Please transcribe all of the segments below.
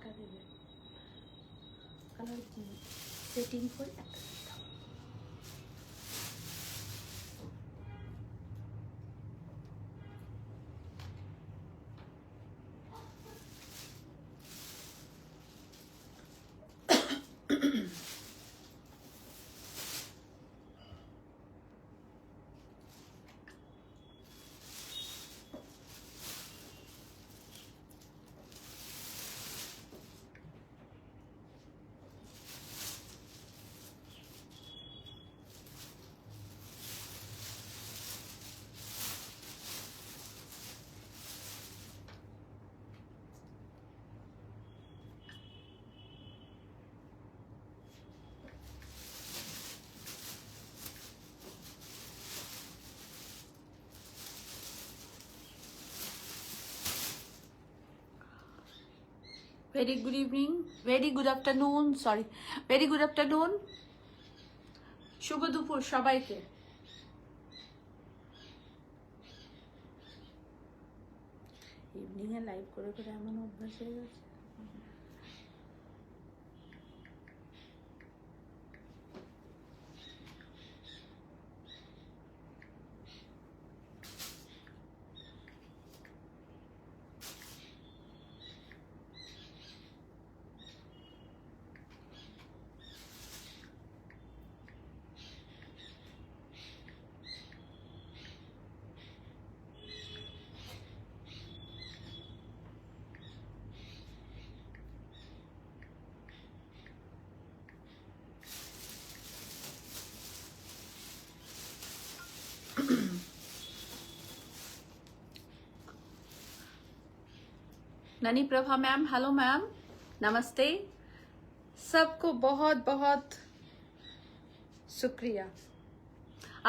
কটা দেবে? Colour setting করে একটা দাও। Very good evening, very good afternoon, sorry, very good afternoon, শুভ দুপুর সবাইকে। ইভিনিং এ লাইভ করে করে এমন অভ্যাস হয়ে গেছে। ननी प्रभा मैम, हेलो मैम, नमस्ते, सबको बहुत बहुत शुक्रिया।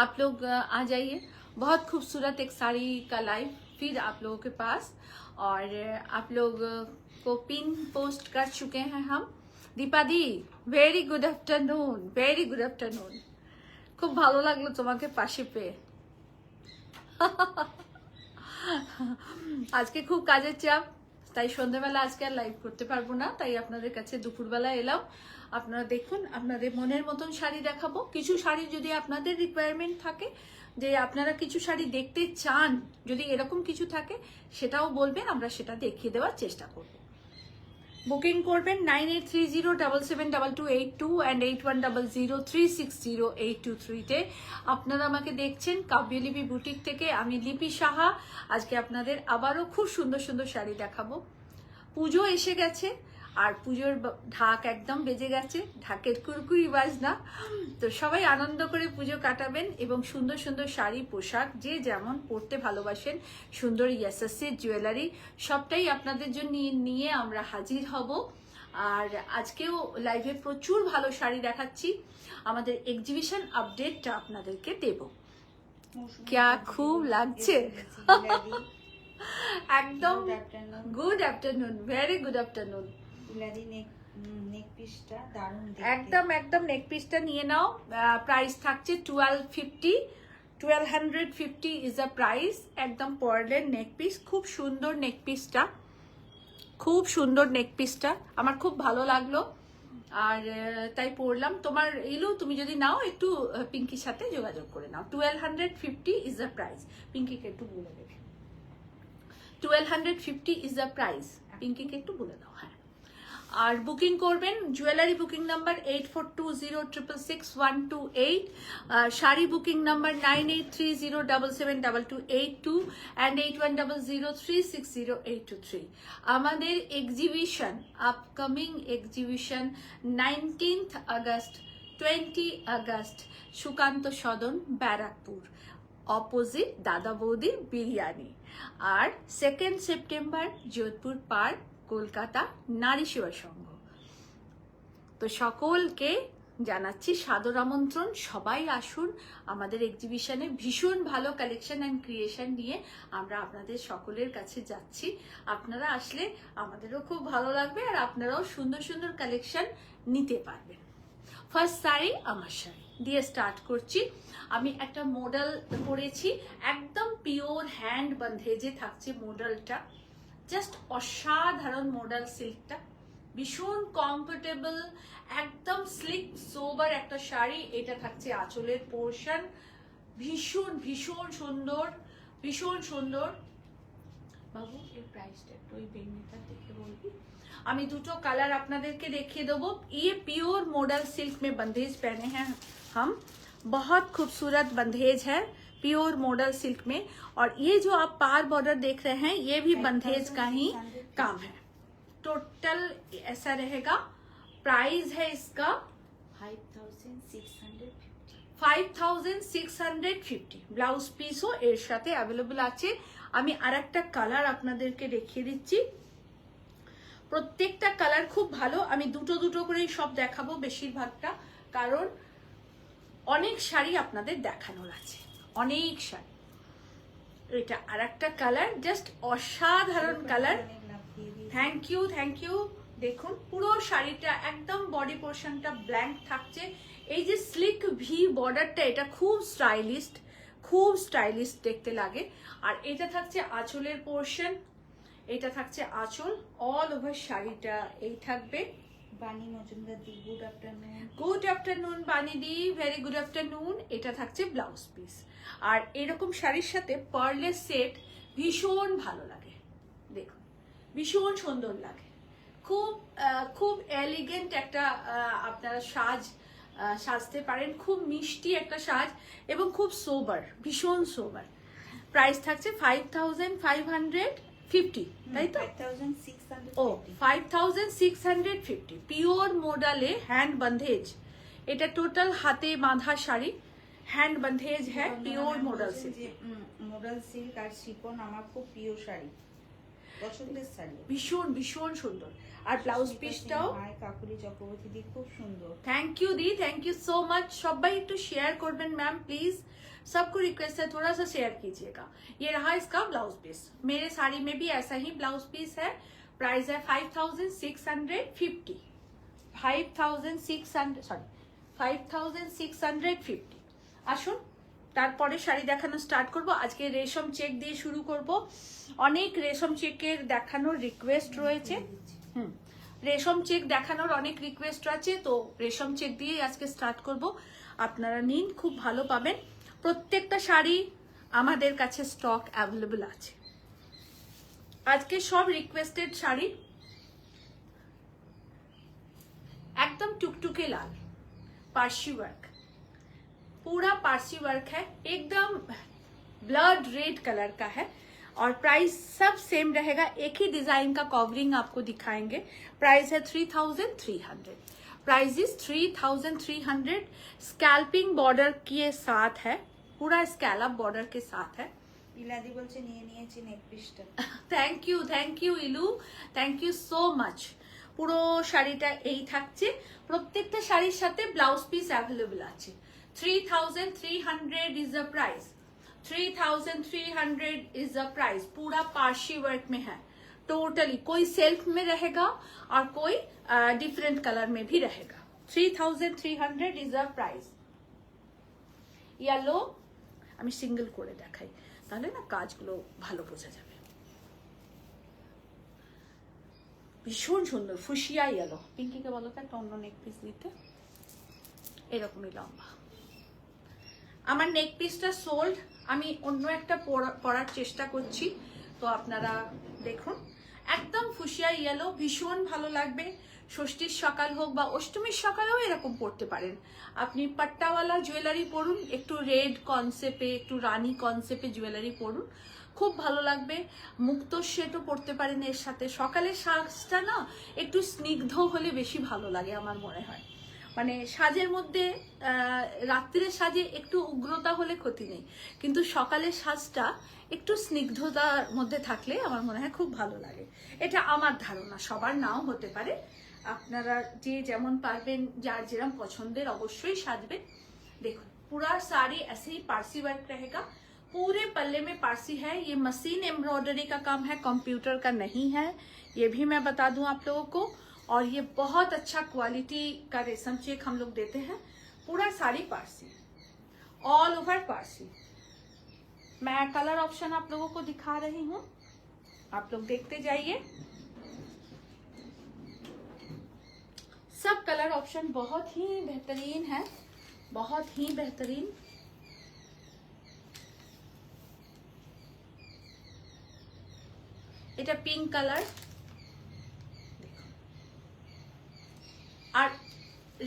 आप लोग आ जाइए, बहुत खूबसूरत एक साड़ी का लाइव फिर आप लोगों के पास, और आप लोग को पिन पोस्ट कर चुके हैं हम। Deepa di, very good afternoon, very good afternoon, खूब ভালো লাগলো তোমাকে পাশে পেয়ে। আজকে খুব কাজের চাপ, তাই সন্ধ্যাবেলা আজকে আর লাইভ করতে পারবো না, তাই আপনাদের কাছে দুপুরবেলা এলাম। আপনারা দেখুন, আপনাদের মনের মতন শাড়ি দেখাবো। কিছু শাড়ি যদি আপনাদের রিকোয়ারমেন্ট থাকে, যে আপনারা কিছু শাড়ি দেখতে চান, যদি এরকম কিছু থাকে সেটাও বলবেন, আমরা সেটা দেখিয়ে দেওয়ার চেষ্টা করব। বুকিং করবেন 9830772282 অ্যান্ড 8100360823 তে। আপনারা আমাকে দেখছেন কাব্যলিপি বুটিক থেকে, আমি লিপি সাহা। আজকে আপনাদের আবারও খুব সুন্দর সুন্দর শাড়ি দেখাবো। পুজো এসে গেছে, আর পুজোর ঢাক একদম বেজে গেছে, ঢাকের কুরকুরি বাজনা। তো সবাই আনন্দ করে পুজো কাটাবেন, এবং সুন্দর সুন্দর শাড়ি পোশাক যে যেমন পরতে ভালোবাসেন, সুন্দর ইয়াসাসির জুয়েলারি সবটাই আপনাদের জন্য নিয়ে আমরা হাজির হব। আর আজকেও লাইভে প্রচুর ভালো শাড়ি দেখাচ্ছি। আমাদের এক্সিবিশন আপডেটটা আপনাদেরকে দেব। क्या খুব লাগছে, একদম good afternoon, very good afternoon. একদম একদম নেক পিসটা নিয়ে নাও। প্রাইস থাকছে 1250 ইজ আ প্রাইস। একদম পার্লের নেক পিস, খুব সুন্দর নেক পিসটা, খুব সুন্দর নেক পিসটা আমার খুব ভালো লাগলো, আর তাই পরলাম। তোমার ইলু, তুমি যদি নাও একটু পিঙ্কির সাথে যোগাযোগ করে নাও। 1250 ইজ আ প্রাইস। পিঙ্কিকে একটু বলে দেবে 1250 ইজ আ প্রাইস। পিঙ্কিকে একটু বলে দাও। হ্যাঁ, আর বুকিং করবেন jewellery booking number 8420666128, sari booking number 9830772282 and 8100360823। আমাদের exhibition, upcoming exhibition 19th August 20 August Sukanta Sadan, Barrackpore, opposite Dada বৌদির বিরিয়ানি। আর 2nd সেপ্টেম্বর যোধপুর পার্ক, কলকাতা, নারী সেবা সংঘ। তো সকলকে জানাচ্ছি সাদর আমন্ত্রণ, সবাই আসুন আমাদের এক্সিবিশনে। ভীষণ ভালো কালেকশন অ্যান্ড ক্রিয়েশন নিয়ে আমরা আপনাদের সকলের কাছে যাচ্ছি। আপনারা আসলে আমাদেরও খুব ভালো লাগবে, আর আপনারাও সুন্দর সুন্দর কালেকশন নিতে পারবেন। ফার্স্ট শাড়ি আমার শাড়ি দিয়ে স্টার্ট করছি। আমি একটা মডেল করেছি, একদম পিওর হ্যান্ড বান্ধে যে থাকছে মডেলটা, জাস্ট অসাধারণ মডেল। সিল্কটা ভীষণ কমফোর্টেবল, একদম স্লিক সোবার একটা শাড়ি। এটা থাকছে আঁচলের পোর্শন, ভীষণ ভীষণ সুন্দর, ভীষণ সুন্দর। বাবু এর প্রাইসটা একটু ওই বেনিটা দেখে বলবি। আমি দুটো কালার আপনাদেরকে দেখিয়ে দেবো। ये प्योर मॉडल सिल्क में बंधेज पहने हैं हम, बहुत खूबसूरत बंधेज है प्योर मॉडल सिल्क में। और ये जो आप पार बॉर्डर देख रहे हैं ये भी बंधेज का ही काम है। टोटल ऐसा रहेगा। प्राइस है इसका 5650। ব্লাউজ পিসও এর সাথে অ্যাভেলেবল আছে। আমি আরেকটা কালার আপনাদেরকে দেখিয়ে দিচ্ছি। প্রত্যেকটা কালার খুব ভালো। আমি দুটো দুটো করেই সব দেখাবো বেশিরভাগটা, কারণ অনেক শাড়ি আপনাদের দেখানোর আছে, অনেক শাড়ি। এটা আরেকটা কালার, জাস্ট অসাধারণ colour. Thank you, thank you. দেখুন পুরো শাড়িটা একদম বডি পোর্শনটা ব্ল্যাঙ্ক থাকছে। এই যে স্লিক ভি বর্ডারটা, এটা খুব স্টাইলিস্ট, খুব স্টাইলিস্ট দেখতে লাগে। আর এটা থাকছে আঁচলের পোর্শন, এটা থাকছে আঁচল। অল ওভার শাড়িটা এই থাকবে। বানি মজুমদার দি, গুড আফটারনুন। গুড আফটারনুন বানি দি, ভেরি গুড আফটারনুন। এটা থাকছে ব্লাউজ পিস। আর এরকম শাড়ির সাথে পার্লের সেট ভীষণ ভালো লাগে। দেখুন ভীষণ সুন্দর লাগে, খুব খুব এলিগেন্ট একটা আপনারা সাজতে পারেন। খুব মিষ্টি একটা সাজ এবং খুব সোবার, ভীষণ সোবার। প্রাইস থাকছে 5550, তাই তো? 5650। ও 5650 পিওর মোডালে হ্যান্ড বন্ধেজ। এটা টোটাল হাতে বাঁধা শাড়ি, হ্যান্ড বন্ধেজ হ্যাঁ, pure modal silk. Modal silk আর শিফন আমার খুব প্রিয় শাড়ি, পছন্দের শাড়ি, ভীষণ ভীষণ সুন্দর। আর ব্লাউজ পিসটাও কাকুলি চক্রবর্তী দি, খুব সুন্দর। Thank you di, thank you so much. সবাই একটু শেয়ার করবেন ম্যাম प्लीज, सबको रिक्वेस्ट है थोड़ा सा शेयर कीजिएगा। ये रहा इसका ब्लाउज पीस। मेरे साड़ी में भी ऐसा ही ब्लाउज पीस है। प्राइस है 5650, 5650। আসুন তারপরে শাড়ি দেখানো স্টার্ট করব। আজকে রেশম চেক দিয়ে শুরু করব। অনেক রেশম চেকের দেখানোর রিকোয়েস্ট রয়েছে। রেশম চেক দেখানোর অনেক রিকোয়েস্ট আছে, তো রেশম চেক দিয়ে আজকে স্টার্ট করব। আপনারা নিন, খুব ভালো পাবেন। প্রত্যেকটা শাড়ি আমাদের কাছে স্টক অ্যাভেলেবল আছে। আজকে সব রিকোয়েস্টেড শাড়ি, एकदम टुकटुके लाल पारसी वर्क, पूरा पारसी वर्क है, एकदम ब्लड रेड कलर का है। और प्राइस सब सेम रहेगा, एक ही डिजाइन का कवरिंग आपको दिखाएंगे। प्राइस है 3300। Price is 3300। स्कैल्पिंग बॉर्डर के साथ है, पूरा स्कैलप बॉर्डर के साथ है। ইলাদি বলছে নিয়ে নিয়েছি নেক পিসটা। Thank you Ilu, thank you so much. পুরো শাড়িটা এই থাকছে। প্রত্যেকটা শাড়ির সাথে ব্লাউজ পিস অ্যাভেলেবল আছে। 3300 is the price, 3300 is the price. पूरा पारसी वर्क में है टोटली, कोई सेल्फ में रहेगा और कोई डिफरेंट कलर में भी रहेगा। 3300 इज द प्राइस। येलो আমি সিঙ্গেল করে দেখাই, তাহলে না কাজগুলো ভালো বোঝা যাবে। ভীষণ সুন্দর ফুশিয়া ইয়েলো। পিঙ্কিকে বলো তো একটা অন্য নেক পিস দিতে, এরকমই লম্বা। আমার নেক পিসটা সোল্ড, আমি অন্য একটা পরার চেষ্টা করছি, তো আপনারা দেখুন। একদম ফুশিয়া ইয়েলো, ভীষণ ভালো লাগবে। ষষ্ঠীর সকাল হোক বা অষ্টমীর সকালেও এরকম পরতে পারেন। আপনি পাট্টাওয়ালা জুয়েলারি পরুন, একটু রেড কনসেপ্টে, একটু রানী কনসেপ্টে জুয়েলারি পরুন, খুব ভালো লাগবে। মুক্ত সেটও পরতে পারেন এর সাথে। সকালের সাজটা না একটু স্নিগ্ধ হলে বেশি ভালো লাগে আমার মনে হয়। মানে সাজের মধ্যে রাত্রির সাজে একটু উগ্রতা হলে ক্ষতি নেই, কিন্তু সকালের সাজটা একটু স্নিগ্ধতার মধ্যে থাকলে আমার মনে হয় খুব ভালো লাগে। এটা আমার ধারণা, সবার নাও হতে পারে। আপনারা যে যেমন পারবেন, যার যেরকম পছন্দের অবশ্যই সাজবেন। দেখুন पूरा साड़ी ऐसे ही पारसी वर्क रहेगा, पूरे पल्ले में पारसी है। ये मशीन एम्ब्रॉयडरी का काम है, कंप्यूटर का नहीं है, ये भी मैं बता दूं आप लोगों को। और ये बहुत अच्छा क्वालिटी का रेशम चेक हम लोग देते हैं। पूरा साड़ी पारसी, ऑल ओवर पारसी। मैं कलर ऑप्शन आप लोगों को दिखा रही हूँ, आप लोग देखते जाइए। सब कलर ऑप्शन बहुत ही बेहतरीन है, बहुत ही बेहतरीन। এটা পিঙ্ক কালার, আর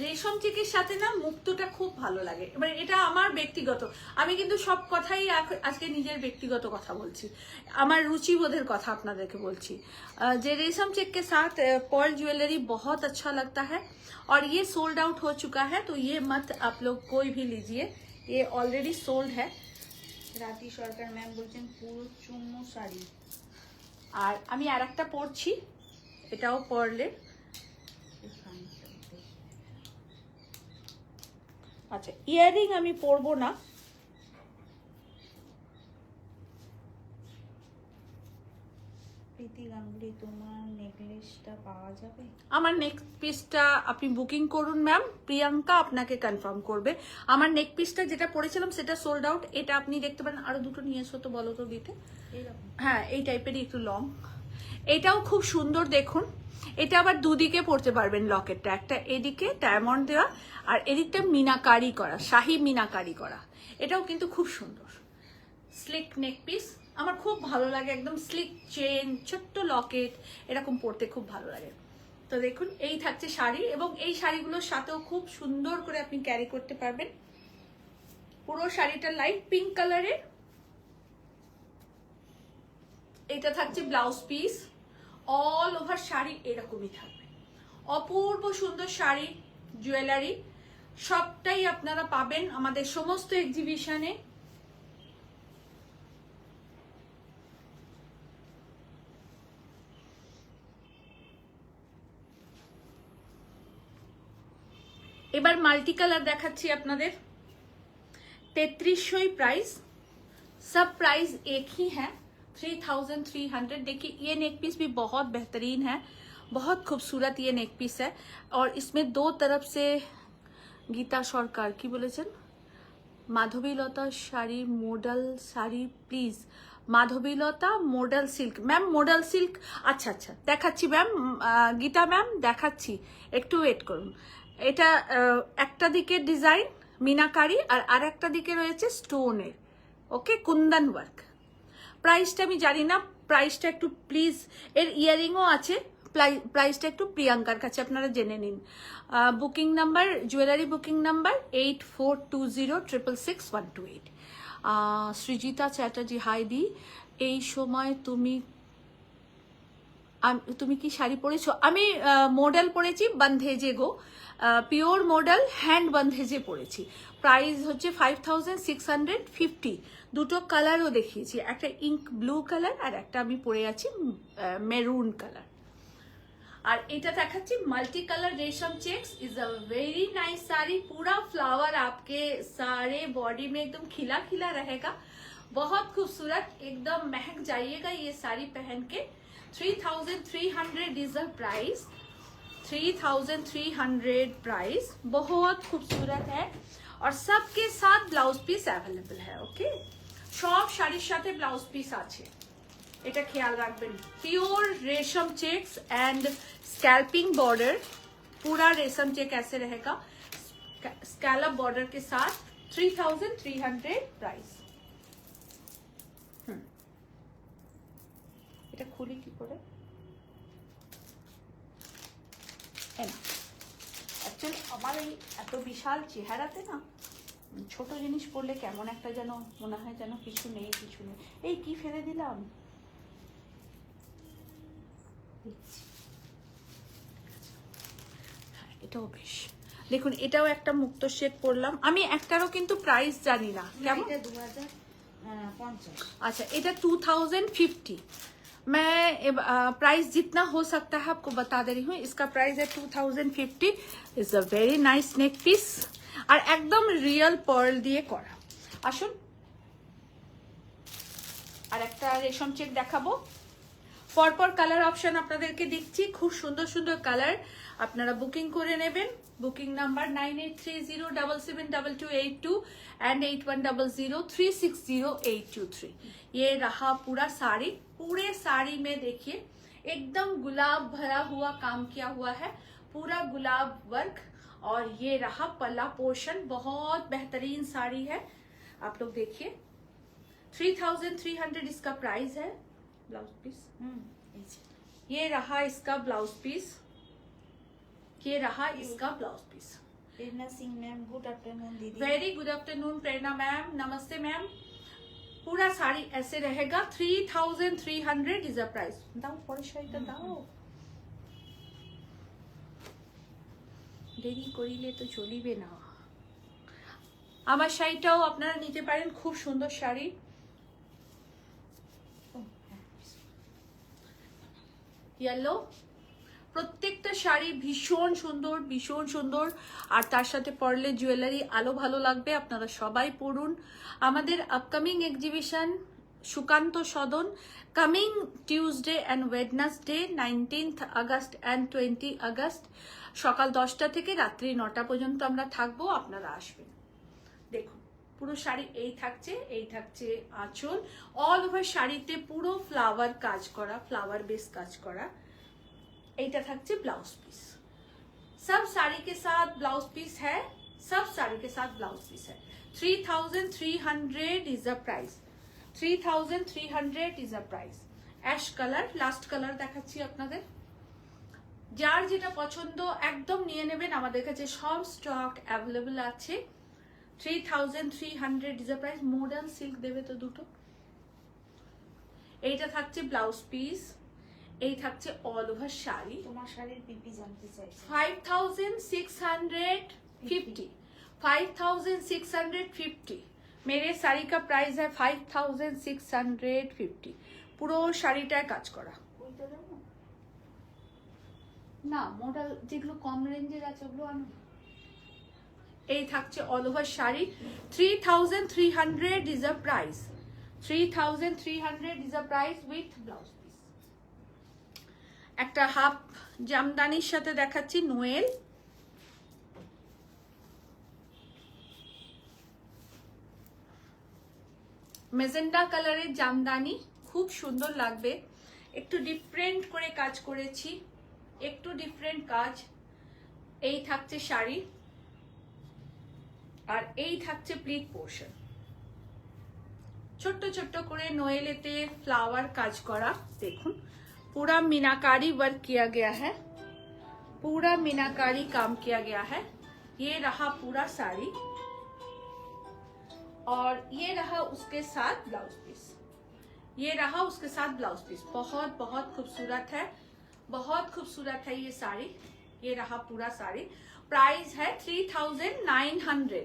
রেশম চিকের সাথে না মুক্তটা খুব ভালো লাগে। এবার এটা আমার ব্যক্তিগত, আমি কিন্তু সব কথাই আজকে নিজের ব্যক্তিগত কথা বলছি, আমার रुचिबोधের কথা আপনাদেরকে বলছি। যে रेशम चेक के साथ पर्ल ज्वेलरी बहुत अच्छा लगता है और ये सोल्ड आउट हो चुका है, तो ये मत आप लोग कोई भी लीजिए, ये ऑलरेडी सोल्ड है। রাতি সরকার ম্যাম বলছেন পুরো চুম্মু শাড়ি। আর আমি আর একটা পরছি, এটাও পার্লের। আচ্ছা, ইয়াররিং আমি পরবো না। প্রীতি গাঙ্গুলি, তোমার নেকলেসটা পাওয়া যাবে? আমার নেক পিসটা আপনি বুকিং করুন ম্যাম, প্রিয়াঙ্কা আপনাকে কনফার্ম করবে। আমার নেক পিসটা যেটা পরেছিলাম সেটা সোল্ড আউট। এটা আপনি দেখতে পারেন, আরো দুটো নিয়ে এসো তো, বলো তো দিতে। হ্যাঁ, এই টাইপেরই একটু লং, এটাও খুব সুন্দর দেখুন। এটা আবার দুদিকে পড়তে পারবেন লকেটটা, একটা এদিকে ডায়মন্ড দেওয়া আর এদিকটা মিনাকারি করা, শাহী মিনাকারি করা। এটাও কিন্তু খুব সুন্দর স্লিক নেক পিস, আমার খুব ভালো লাগে। একদম স্লিক চেন, ছোট্ট লকেট, এরকম পরতে খুব ভালো লাগে। তো দেখুন, এই থাকছে শাড়ি, এবং এই শাড়িগুলোর সাথেও খুব সুন্দর করে আপনি ক্যারি করতে পারবেন। পুরো শাড়িটা লাইট পিঙ্ক কালারের। এটা থাকছে blouse piece, all over sari এরকমই থাকবে। অপূর্ব সুন্দর শাড়ি, জুয়েলারি সবটাই আপনারা পাবেন আমাদের সমস্ত এক্সিবিশনে। এবার মাল্টি কালার দেখাচ্ছি আপনাদের। 3300 प्राइस, सब प्राइस एक ही है, 3300। देखिए ये नेक पीस भी बहुत बेहतरीन है, बहुत खूबसूरत ये नेक पीस है। और इसमें दो तरफ से गीता सरकार की बोलेছেন Madhavilata sari model sari please, Madhavilata model silk. Ma'am model silk, अच्छा अच्छा দেখাচ্ছি ম্যাম, গীতা ম্যাম দেখাচ্ছি, একটু ওয়েট করুন। এটা একটা দিকে ডিজাইন মিনাকারি আর আরেকটা দিকে রয়েছে স্টোনের, ওকে, কুন্দন ওয়ার্ক। প্রাইসটা আমি জানি না, প্রাইসটা একটু প্লিজ, এর ইয়ারিংও আছে, প্রাইসটা একটু প্রিয়াঙ্কার কাছে আপনারা জেনে নিন। Booking number, jewellery booking number 8420666128। Srijita Chatterjee, hi di, এই সময় তুমি কি শাড়ি পরেছো? আমি মডেল পরেছি বন্ধেজে গো, পিওর মডেল হ্যান্ড বন্ধেজে পরেছি। প্রাইস হচ্ছে 5650। দুটো কালারও দেখিয়েছি, একটা ইঙ্ক ব্লু কালার আর একটা আমি পরে আছি মেরুন কালার। और এটা দেখাচ্ছি मल्टी कलर रेशम checks, is a very nice sari. पूरा फ्लावर आपके सारे बॉडी में एकदम खिला खिला रहेगा, बहुत खूबसूरत, एकदम महक जाइएगा ये साड़ी पहन के। 3300 इज द प्राइस, 3300 प्राइस, बहुत खूबसूरत है। और सबके साथ ब्लाउज पीस अवेलेबल है, ओके। सब শাড়ির সাথে ব্লাউজ পিস আছে, এটা ख्याल রাখবেন। प्योर रेशम चेक्स एंड स्कैल्पिंग बॉर्डर, पूरा रेशम चेक ऐसे रहेगा स्कैलप बॉर्डर के साथ। 3300 प्राइस। এটা খুলি কি করে? অ্যাকচুয়ালি আমার এই এত বিশাল চেহারাতে না ছোট জিনিস পড়লে কেমন একটা যেন মনে হয় যেন কিছু নেই কিছু নেই। এই কি ফেলে দিলাম, এটাও বেশ। দেখুন এটাও একটা মুক্ত শেড পরলাম আমি, একটারও কিন্তু প্রাইস জানি না কেমন। 2050। अच्छा, এটা 2050। मैं प्राइस जितना हो सकता है आपको बता दे रही हूँ। इसका प्राइस है 2050। इज अ वेरी नाइस नेक पिस और एकदम रियल पर्ल দিয়ে করা। আসুন আর একটা রেশম চেক দেখাবো। পরপর কালার অপশন আপনাদেরকে দিচ্ছি, খুব সুন্দর সুন্দর কালার, আপনারা বুকিং করে নেবেন। Booking number 9830772282 and 8100360823। ये रहा पूरा साड़ी। पूरे साड़ी में देखिए एकदम गुलाब भरा हुआ काम किया हुआ है, पूरा गुलाब वर्क। और ये रहा पल्ला पोर्शन, बहुत बेहतरीन साड़ी है, आप लोग देखिए। 3300 इसका प्राइस है। ब्लाउज पीस ये रहा इसका ब्लाउज पीस, ये रहा इसका ब्लाउज पीस। प्रेरणा सिंह मैम, गुड आफ्टरनून दीदी। वेरी गुड आफ्टरनून प्रेरणा मैम, नमस्ते मैम। पूरा साड़ी ऐसे रहेगा। 3300 इज अ प्राइस। दाओ পরে শাড়িটা দাও, দেরি করিলে তো চলিবে না। আমার শাড়িটাও আপনারা নিতে পারেন, খুব সুন্দর শাড়ি। ইয়েলো, প্রত্যেকটা শাড়ি ভীষণ সুন্দর, ভীষণ সুন্দর। আর তার সাথে পরলে জুয়েলারি আলো ভালো লাগবে। আপনারা সবাই পড়ুন। আমাদের upcoming exhibition Sukanta Sadan, coming Tuesday and Wednesday 19th August and 20 August, সকাল 10টা থেকে রাত্রি 9টা পর্যন্ত আমরা থাকবো। আপনারা আসবেন। দেখুন পুরো শাড়ি এই থাকছে, এই থাকছে আঁচল। অল ওভার শাড়িতে পুরো ফ্লাওয়ার কাজ করা, ফ্লাওয়ার বেস কাজ করা। এইটা থাকছে ব্লাউজ পিস। सब साड़ी के साथ ब्लाउज पीस है, सब साड़ी के साथ ब्लाउज पीस है। 3300 is a price. 3300 is a price. Ash colour, last colour দেখাচ্ছি আপনাদের। যার যেটা পছন্দ একদম নিয়ে নেবেন, আমাদের কাছে সব স্টক অ্যাভেলেবল আছে। 3300 is a price. Modern silk দেবে তো দুটো। এইটা থাকছে ব্লাউজ পিস, এই থাকছে অল ওভার শাড়ি। তোমার শাড়ির পিপি জানতে চাইছি। 5650, 5650। मेरे साड़ी का प्राइस है 5650। পুরো শাড়িটায় কাজ করা। ওইটা দেবো না, মডেল যেগুলো কম রেঞ্জের আছে ওগুলো আনো। এই থাকছে all over sari. 3300 is a price. 3300 is a price with blouse piece. একটা হাফ জামদানির সাথে দেখাচ্ছি নোয়েল। মেজেন্ডা কালারের জামদানি, খুব সুন্দর লাগবে। একটু ডিফারেন্ট করে কাজ করেছি, একটু ডিফারেন্ট কাজ। এই থাকছে শাড়ি আর এই থাকছে প্লিট পোর্শন। ছোট্ট ছোট্ট করে নোয়েলেতে फ्लावर কাজ করা। দেখুন पूरा मीनाकारी वर्क किया गया है, पूरा मीनाकारी काम किया गया है। ये रहा पूरा साड़ी और ये रहा उसके साथ ब्लाउज पीस। ये रहा उसके साथ ब्लाउज पीस। बहुत बहुत खूबसूरत है, बहुत खूबसूरत है ये साड़ी। ये रहा पूरा साड़ी। प्राइस है 3900।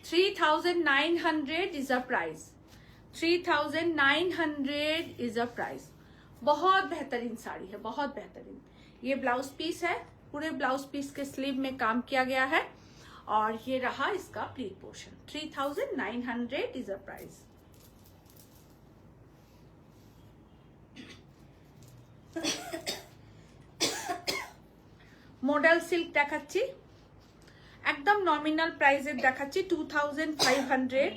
3900 is a price. 3900 is a price. बहुत बेहतरीन साड़ी है, बहुत बेहतरीन। ये ब्लाउज पीस है, पूरे ब्लाउज पीस के स्लीव में काम किया गया है और ये रहा इसका pleat portion. 3900 is a price. Model silk দেখাচ্ছি, একদম নমিনাল প্রাইসের দেখাচ্ছি। 2500।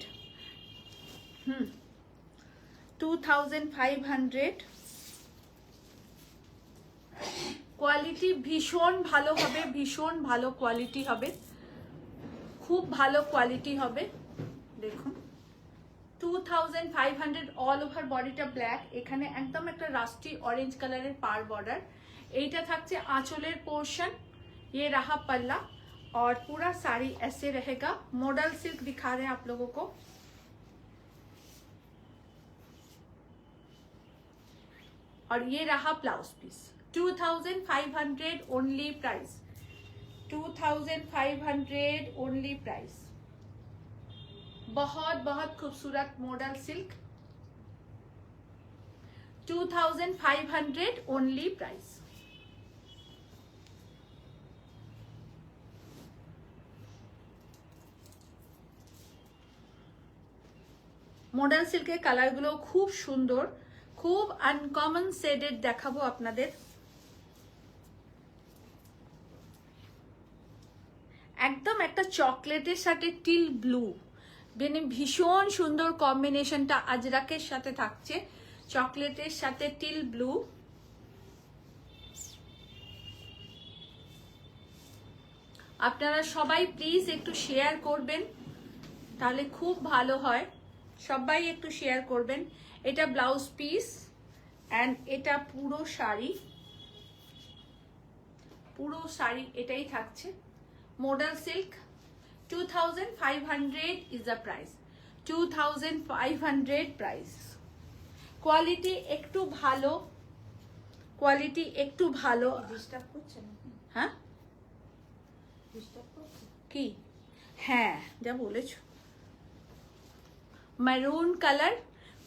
2500। কোয়ালিটি ভীষণ ভালো হবে, ভীষণ ভালো কোয়ালিটি হবে, খুব ভালো কোয়ালিটি হবে। দেখুন 2500। অল ওভার বডিটা ব্ল্যাক, এখানে একদম একটা রাস্টি অরেঞ্জ কালারের পার বর্ডার। এইটা থাকছে आंचलेर पोर्शन। ये रहा पल्ला और पूरा साड़ी ऐसे रहेगा। मॉडल सिल्क दिखा रहे हैं आप लोगों को। और ये रहा blouse piece. 2500 only price. 2500 only price. बहुत बहुत खूबसूरत model silk. 2500 only price. Model সিল্কের কালারগুলো খুব সুন্দর, খুব আনকমন শেডেড দেখাবো আপনাদের। একদম একটা চকলেটের সাথে টিল ব্লু, মানে ভীষণ সুন্দর কম্বিনেশনটা আজরাকের সাথে থাকছে। চকলেটের সাথে টিল ব্লু। আপনারা সবাই প্লিজ একটু শেয়ার করবেন, তাহলে খুব ভালো হয়। সবাই একটু শেয়ার করবেন। এটা ব্লাউজ পিস অ্যান্ড এটা পুরো শাড়ি, পুরো শাড়ি এটাই থাকছে। Model silk 2500 is the price, 2500 price. Quality একটু ভালো, কোয়ালিটি একটু ভালো। ডিস্টার্ব করছে না? হ্যাঁ ডিস্টার্ব করছে? কি? হ্যাঁ, যা বলেছো। মেরুন কালার,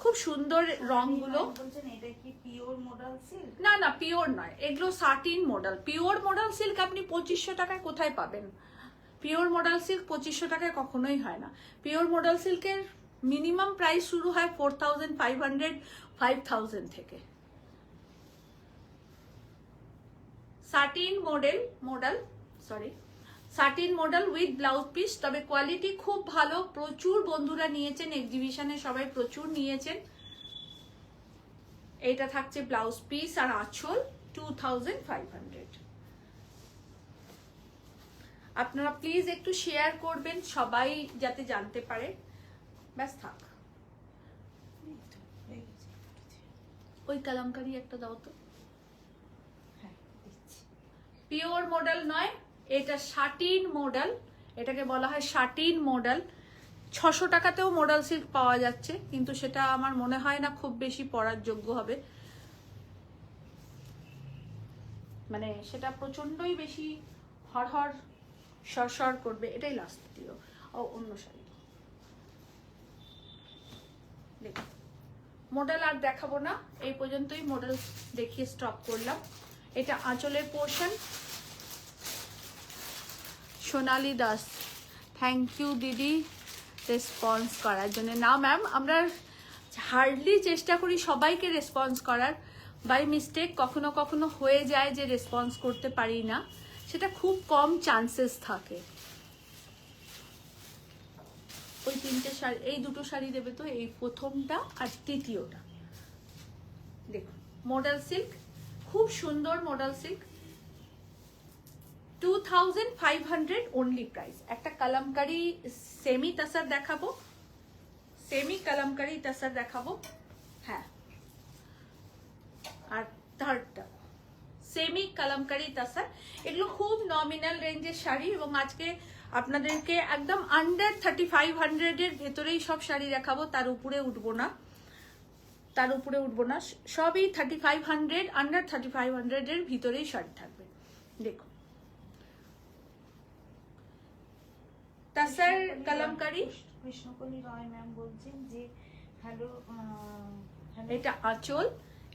খুব সুন্দর রংগুলো। বলছেন এটা কি পিওর মডেল সিল্ক? না না, পিওর নয়, এগুলো satin model. Pure model silk আপনি 2500 টাকায় কোথায় পাবেন? পিওর মডেল সিল্ক 2500 টাকায় কখনোই হয় না। পিওর মডেল সিল্কের মিনিমাম প্রাইস শুরু হয় 4500 5000 থেকে। Satin satin model with blouse piece. তবে কোয়ালিটি খুব ভালো, প্রচুর বন্ধুরা নিয়েছেন এক্সিবিশনে, সবাই প্রচুর নিয়েছেন। এইটা থাকছে ব্লাউজ পিস আর আঁচল 2500। আপনারা প্লিজ একটু শেয়ার করবেন, সবাই যাতে জানতে পারে। ব্যাস থাক। ওই কালামকারি একটা দাও তো। হ্যাঁ দিচ্ছি। পিওর মডেল নয়, এটা শাটিন মডেল, এটাকে বলা হয় শাটিন মডেল। 600 টাকাতেও মডেল সিল্ক পাওয়া যাচ্ছে, কিন্তু সেটা আমার মনে হয় না খুব বেশি পরার যোগ্য হবে, মানে সেটা প্রচন্ডই বেশি হরহর সরসর করবে। এটাই লাস্ট দিও। ও অন্য শাড়ি দেখো। মডেল আর দেখাবো না, এই পর্যন্তই মডেল দেখিয়ে স্টপ করলাম। এটা আঁচলের portion. Sonali Das, thank you দিদি রেসপন্স করার জন্য। না ম্যাম, আমরা হার্ডলি চেষ্টা করি সবাইকে রেসপন্স করার। বাই মিস্টেক কখনো কখনো হয়ে যায় যে রেসপন্স করতে পারি না, সেটা খুব কম চান্সেস থাকে। ওই তিনটে শাড়ি, এই দুটো শাড়ি দেবে তো, এই প্রথমটা আর তৃতীয়টা। দেখুন মডেল সিল্ক, খুব সুন্দর মডেল সিল্ক। 2500 only price. একটা কালামকারি সেমি তাসার দেখাবো, সেমি কালামকারি তাসার দেখাবো। হ্যাঁ, আর থার্ডটা সেমি কালামকারি তাসার। এগুলো খুব নমিনাল রেঞ্জের শাড়ি, এবং আজকে আপনাদেরকে একদম আন্ডার 3500 এর ভেতরেই সব শাড়ি দেখাবো, তার উপরে উঠবো না, তার উপরে উঠবো না। সবই 3500, আন্ডার 3500 এর ভিতরেই শাড়ি থাকবে। দেখো তাসার কালামকারি। কৃষ্ণকলি রয় ম্যাম বলছেন যে হ্যালো, এটা আঁচল,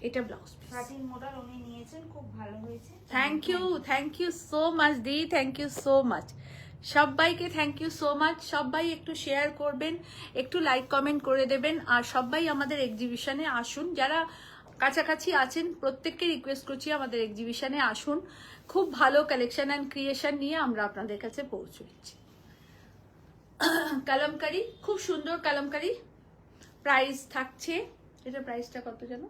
এটা ব্লাউজ পিস। শাটিন মডেল উনি নিয়েছেন, খুব ভালো হয়েছে। থ্যাংক ইউ সো মাচ দি, থ্যাংক ইউ সো মাচ সবাইকে, থ্যাংক ইউ সো মাচ। সবাই একটু শেয়ার করবেন, একটু লাইক কমেন্ট করে দেবেন, আর সবাই আমাদের এক্সিবিশনে আসুন। যারা কাছাকাছি আছেন প্রত্যেককে রিকোয়েস্ট করছি আমাদের এক্সিবিশনে আসুন। খুব ভালো কালেকশন অ্যান্ড ক্রিয়েশন নিয়ে আমরা আপনাদের কাছে পৌঁছে দিচ্ছি। কালামকারি, খুব সুন্দর কালামকারি। প্রাইস থাকছে, এটা প্রাইসটা কত জানো?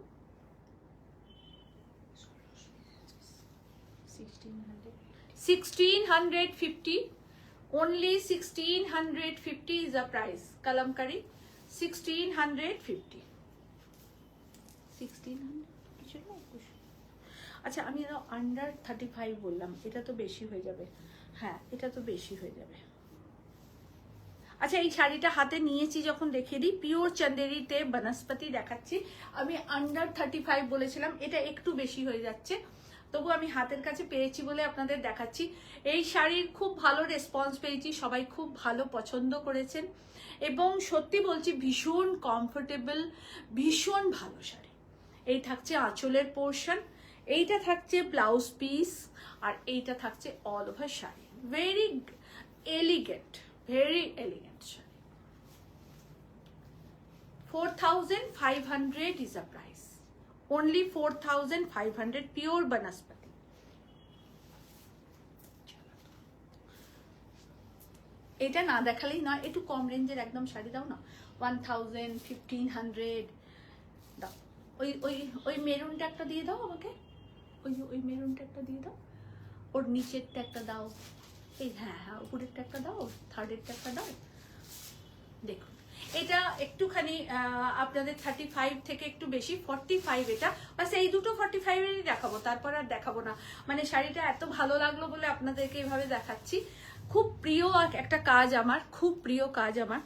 1650, only 1650 is the price. Kalamkari 1650, 1600। আচ্ছা, আমি আন্ডার 35 বললাম, এটা তো বেশি হয়ে যাবে। হ্যাঁ, এটা তো বেশি হয়ে যাবে। আচ্ছা, এই শাড়িটা হাতে নিয়েছি যখন দেখিয়ে দিই। পিওর চন্দেরিতে বনস্পতি দেখাচ্ছি। আমি আন্ডার 35 বলেছিলাম, এটা একটু বেশি হয়ে যাচ্ছে, তবু আমি হাতের কাছে পেয়েছি বলে আপনাদের দেখাচ্ছি। এই শাড়ির খুব ভালো রেসপন্স পেয়েছি, সবাই খুব ভালো পছন্দ করেছেন, এবং সত্যি বলছি ভীষণ কমফোর্টেবল, ভীষণ ভালো শাড়ি। এই থাকছে আঁচলের পোর্শন, এইটা থাকছে ব্লাউজ পিস, আর এইটা থাকছে all over sari. Very elegant, very elegant sari. 4500 is the price. Only 4500, pure banaspati. এটা না দেখালেই নয়, একটু কম রেঞ্জের একদম শাড়ি দাও না। 1000, 1500 দাও। ওই ওই ওই মেরুনটা একটা দিয়ে দাও আমাকে, ওই মেরুনটা একটা দিয়ে দাও, ওর নিচেরটা একটা দাও। এই হ্যাঁ হ্যাঁ উপরেরটা একটা দাও, থার্ডেরটা একটা দাও। দেখুন এটা একটুখানি আপনাদের 35 থেকে একটু বেশি, 45 এটা, বাস এই দুটো 45-এরই দেখাবো, তারপর আর দেখাবো না। মানে শাড়িটা এত ভালো লাগলো বলে আপনাদেরকে এইভাবে দেখাচ্ছি। খুব প্রিয় একটা কাজ আমার, খুব প্রিয় কাজ আমার,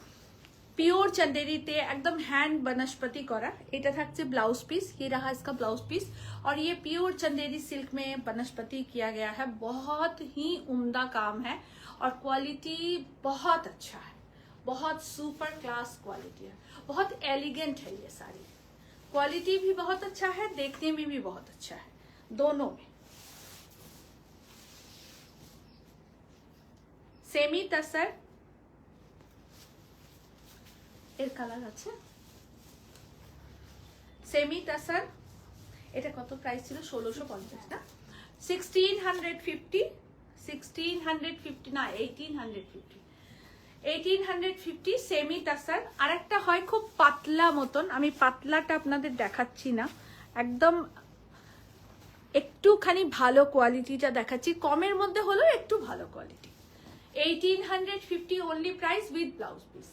পিওর चंदेरीते एकदम हैंड बनस्पति करा। এটা থাকছে ब्लाउज पीस, ये रहा इसका ब्लाउज पीस, और ये प्योर चंदेरी सिल्क में बनस्पति किया गया है। बहुत ही उम्दा काम है और क्वालिटी बहुत अच्छा है, बहुत सुपर क्लास क्वालिटी है, बहुत एलिगेंट है ये साड़ी। क्वालिटी भी बहुत अच्छा है, देखने में भी बहुत अच्छा है, दोनों में। सेमी तसर এর কালার আছে, সেমি টাসার। এটা কত প্রাইস ছিল? 1650 না, 1650 না 1850 সেমি টাসার। আর একটা হয় খুব পাতলা মতন, আমি পাতলাটা আপনাদের দেখাচ্ছি না, একদম একটুখানি ভালো কোয়ালিটিটা দেখাচ্ছি, কমের মধ্যে হলো একটু ভালো quality. 1850 only price with blouse piece.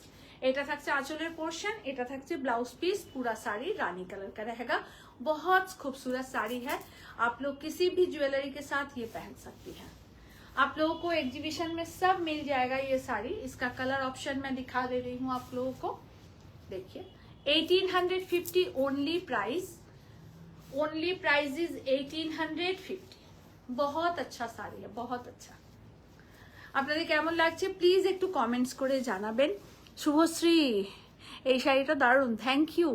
এটা থাকছে আঁচলের পোর্শন, এটা থাকছে ब्लाउज पीस। पूरा साड़ी रानी कलर का रहेगा, बहुत खूबसूरत साड़ी है। आप लोग किसी भी ज्वेलरी के साथ ये पहन सकती हैं। आप लोगों को एग्जीबिशन में सब मिल जाएगा ये साड़ी। इसका कलर ऑप्शन मैं दिखा दे रही हूँ आप लोगों को, देखिए 1850 only price, only price is 1850। बहुत अच्छा साड़ी है, बहुत अच्छा। আপনাদের কেমন লাগছে প্লিজ একটু কমেন্টস করে জানাবেন। শুভশ্রী এই শাড়িটা দারুণ, থ্যাংক ইউ।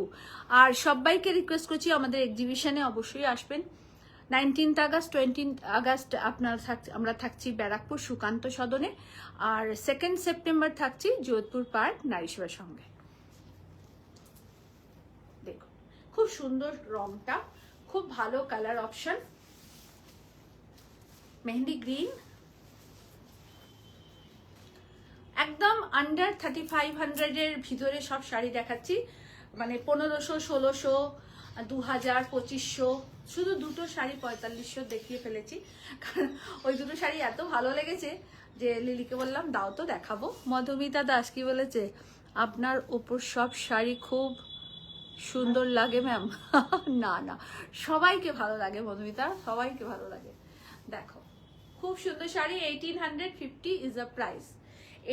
আর সবাইকে রিকোয়েস্ট করছি আমাদের এক্সিবিশনে অবশ্যই আসবেন। 19 আগস্ট 20 আগস্ট আমরা থাকছি ব্যারাকপুর সুকান্ত সদনে, আর 2 সেপ্টেম্বর থাকছি যোধপুর পার্ক নারী সেবার সঙ্গে। দেখো খুব সুন্দর রংটা, খুব ভালো কালার অপশন, মেহেন্দি গ্রিন, একদম আন্ডার 3500 এর ভিতরে সব শাড়ি দেখাচ্ছি। মানে 1500, 1600, 2000, 2500, শুধু দুটো শাড়ি 4500 দেখিয়ে ফেলেছি, কারণ ওই দুটো শাড়ি এত ভালো লেগেছে যে লিলিকে বললাম দাও তো দেখাবো। মধুমিতা দাস কি বলেছে, আপনার উপর সব শাড়ি খুব সুন্দর লাগে ম্যাম। না না, সবাইকে ভালো লাগে মধুমিতা, সবাইকে ভালো লাগে। দেখো খুব সুন্দর sari, 1850 is a price,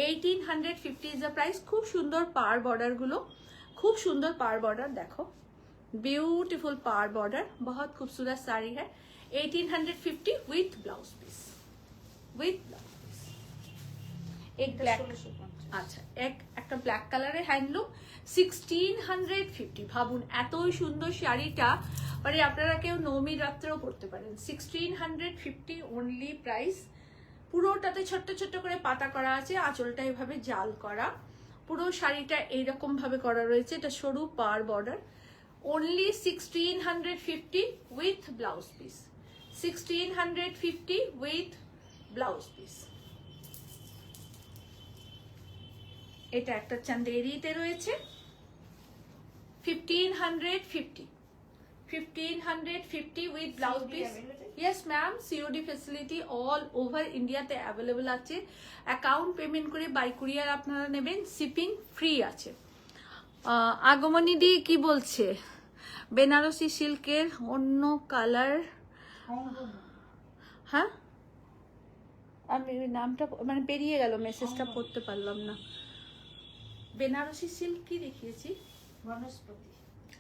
1850 is a price. খুব সুন্দর পার বর্ডার গুলো, খুব সুন্দর পার বর্ডার, দেখো ब्यूटीफुल पार बॉर्डर, बहुत खूबसूरत साड़ी है। 1850 with blouse piece, with blouse piece. एक ब्लैक, আচ্ছা একটা ব্ল্যাক কালারের হ্যান্ডলুম, 1650। ভাবুন এতই সুন্দর শাড়িটা, মানে আপনারা কেউ নবমী রাত্রেও পরতে পারেন। 1650 ওনলি প্রাইস। পুরোটাতে ছোট্ট ছোট্ট করে পাতা করা আছে, আঁচলটা এভাবে জাল করা, পুরো শাড়িটা এইরকম ভাবে করা রয়েছে, এটা সরু পার border. only 1650 with blouse piece, 1650 with blouse piece। এটা একটা চান্দেরিতে রয়েছে 1550 with blouse piece। yes ma'am, COD facility all over India তে অ্যাভেলেবল আছে। অ্যাকাউন্ট পেমেন্ট করে বাই কুরিয়ার আপনারা নেবেন, শিপিং ফ্রি আছে। আগমনী দি কি বলছে, বেনারসি সিল্কের অন্য কালার, হ্যাঁ আমি নামটা মানে পেরিয়ে গেল, মেসেজটা পড়তে পারলাম না। বেনারসি সিল্ক কি দেখিয়েছি, বনস্পতি।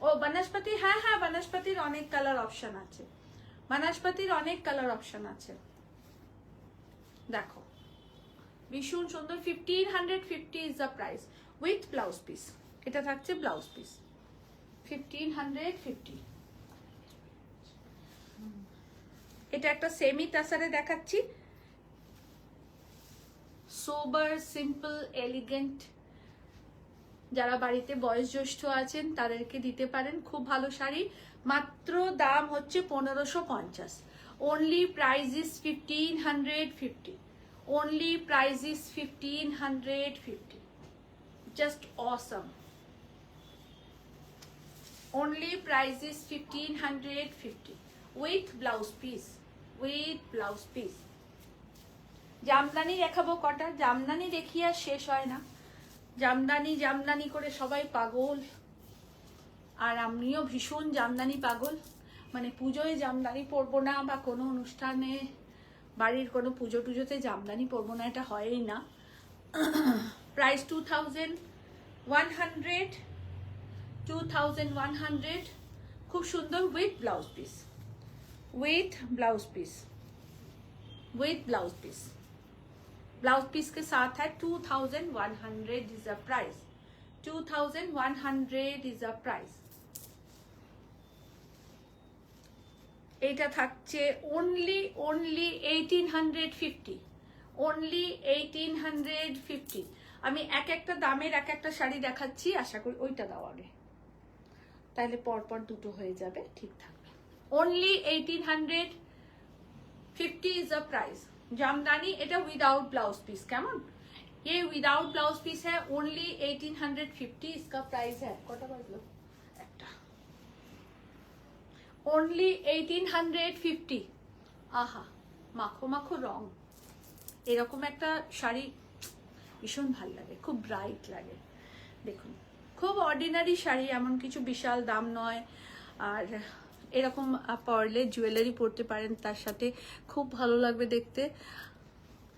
ও বনস্পতি, হ্যাঁ হ্যাঁ বনস্পতির অনেক কালার অপশন আছে, বনস্পতির অনেক কালার অপশন আছে। দেখো ভীষণ সুন্দর, 1550 is the price with blouse piece. এটা থাকছে ব্লাউজ পিস 1550। এটা একটা সেমি টাসারে দেখাচ্ছি, সোবার সিম্পল এলিগেন্ট, যারা বাড়িতে বয়োজ্যেষ্ঠ আছেন তাদেরকে দিতে পারেন, খুব ভালো শাড়ি। মাত্র দাম হচ্ছে 1550। Only price is 1550, only price is 1550। Just Assam. only price is 1550 with blouse piece, with blouse piece। Jamdani দেখাবো কটা, জামদানি দেখিয়ে আর শেষ হয় না। জামদানি জামদানি করে সবাই পাগল, আর আমিও ভীষণ জামদানি পাগল। মানে পুজোয় জামদানি পরবো না বা কোনো অনুষ্ঠানে বাড়ির কোনো পুজো টুজোতে জামদানি পরবো না, এটা হয়ই না। প্রাইস 2100, 2100, খুব সুন্দর with blouse piece, with blouse piece, with blouse piece, blouse piece के साथ है 2100 is the price, 2100 is the price. এটা থাকছে only 1850, only 1850। আমি এক একটা দামের এক একটা শাড়ি দেখাচ্ছি, আশা করি ওইটা দাও আগে, তাহলে পরপর দুটো হয়ে যাবে, ঠিক থাকবে। only 1850 is the price। Jamdani এটা विदाउट ब्लाउज पीस, কেমন? ये विदाउट ब्लाउज पीस है, only 1850 इसका प्राइस है। কটা বাজলো? একটা। only 1850। আহা, মাখো মাখো রং, এরকম একটা শাড়ি ভীষণ ভালো লাগে, খুব ব্রাইট লাগে। দেখুন, খুব অর্ডিনারি শাড়ি, এমন কিছু বিশাল দাম নয়। আর এরকম পরলে জুয়েলারি পরতে পারেন, তার সাথে খুব ভালো লাগবে দেখতে।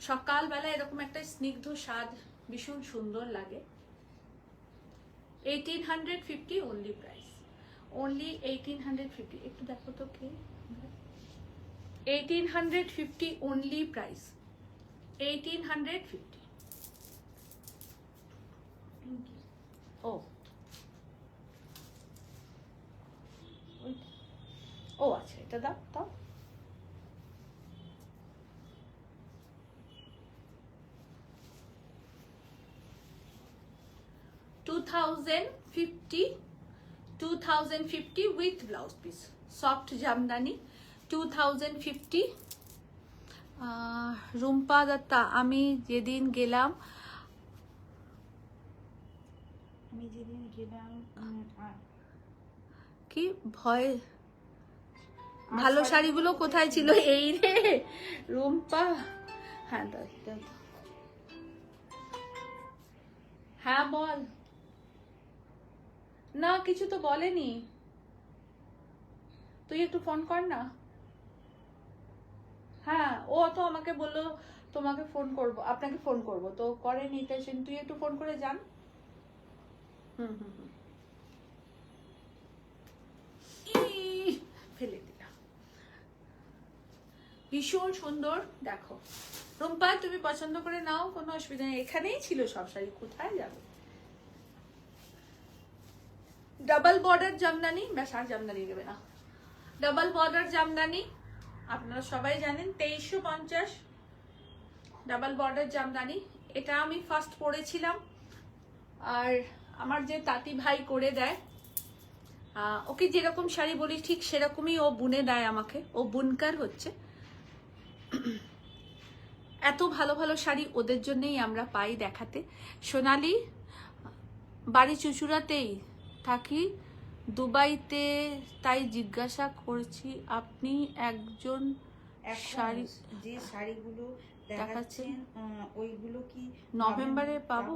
সকালবেলা এরকম একটা স্নিগ্ধ স্বাদ, ভীষণ সুন্দর লাগে। 1850 অনলি প্রাইস, অনলি 1850। একটু দেখো তো কে, 1850 অনলি প্রাইস, 1850। ও ও আচ্ছা, এটা দাও দাও। $2050 with blouse piece, soft Jamdani 2050। Rumpa Dutta, আমি যেদিন গেলাম কি ভয়, ভালো শাড়িগুলো কোথায় ছিল? এই রে রুম্পা, হ্যাঁ দাও দাও, হ্যাঁ বল না, কিছু তো বলেনি, তুই একটু ফোন কর না। হ্যাঁ, ও তো আমাকে বললো তোমাকে ফোন করব, আপনাকে ফোন করব, তো করেনি, তাই তুই একটু ফোন করে যান। হুম হুম হুম, ফেলে দিলাম। ভীষণ সুন্দর, দেখো রুম্পা, তুমি পছন্দ করে নাও, কোনো অসুবিধা নেই, এখানেই ছিল সব শাড়ি, কোথায় যাবে। ডাবল বর্ডার জামদানি, ব্যাস আর জামদানি দেবে না। ডাবল বর্ডার জামদানি আপনারা সবাই জানেন, 2350 ডাবল বর্ডার জামদানি। এটা আমি ফার্স্ট পরেছিলাম, আর আমার যে তাঁতি ভাই করে দেয়, ওকে যেরকম শাড়ি বলি ঠিক সেরকমই ও বুনে দেয় আমাকে, ও বুনকার হচ্ছে। এত ভালো ভালো শাড়ি ওদের জন্যই আমরা পাই দেখাতে। সোনালি, বাড়ি চুচুড়াতেই থাকি, দুবাইতে, তাই জিজ্ঞাসা করছি আপনি একজন শাড়ি, যে শাড়িগুলো দেখাচ্ছেন ওইগুলো কি নভেম্বরে পাবো?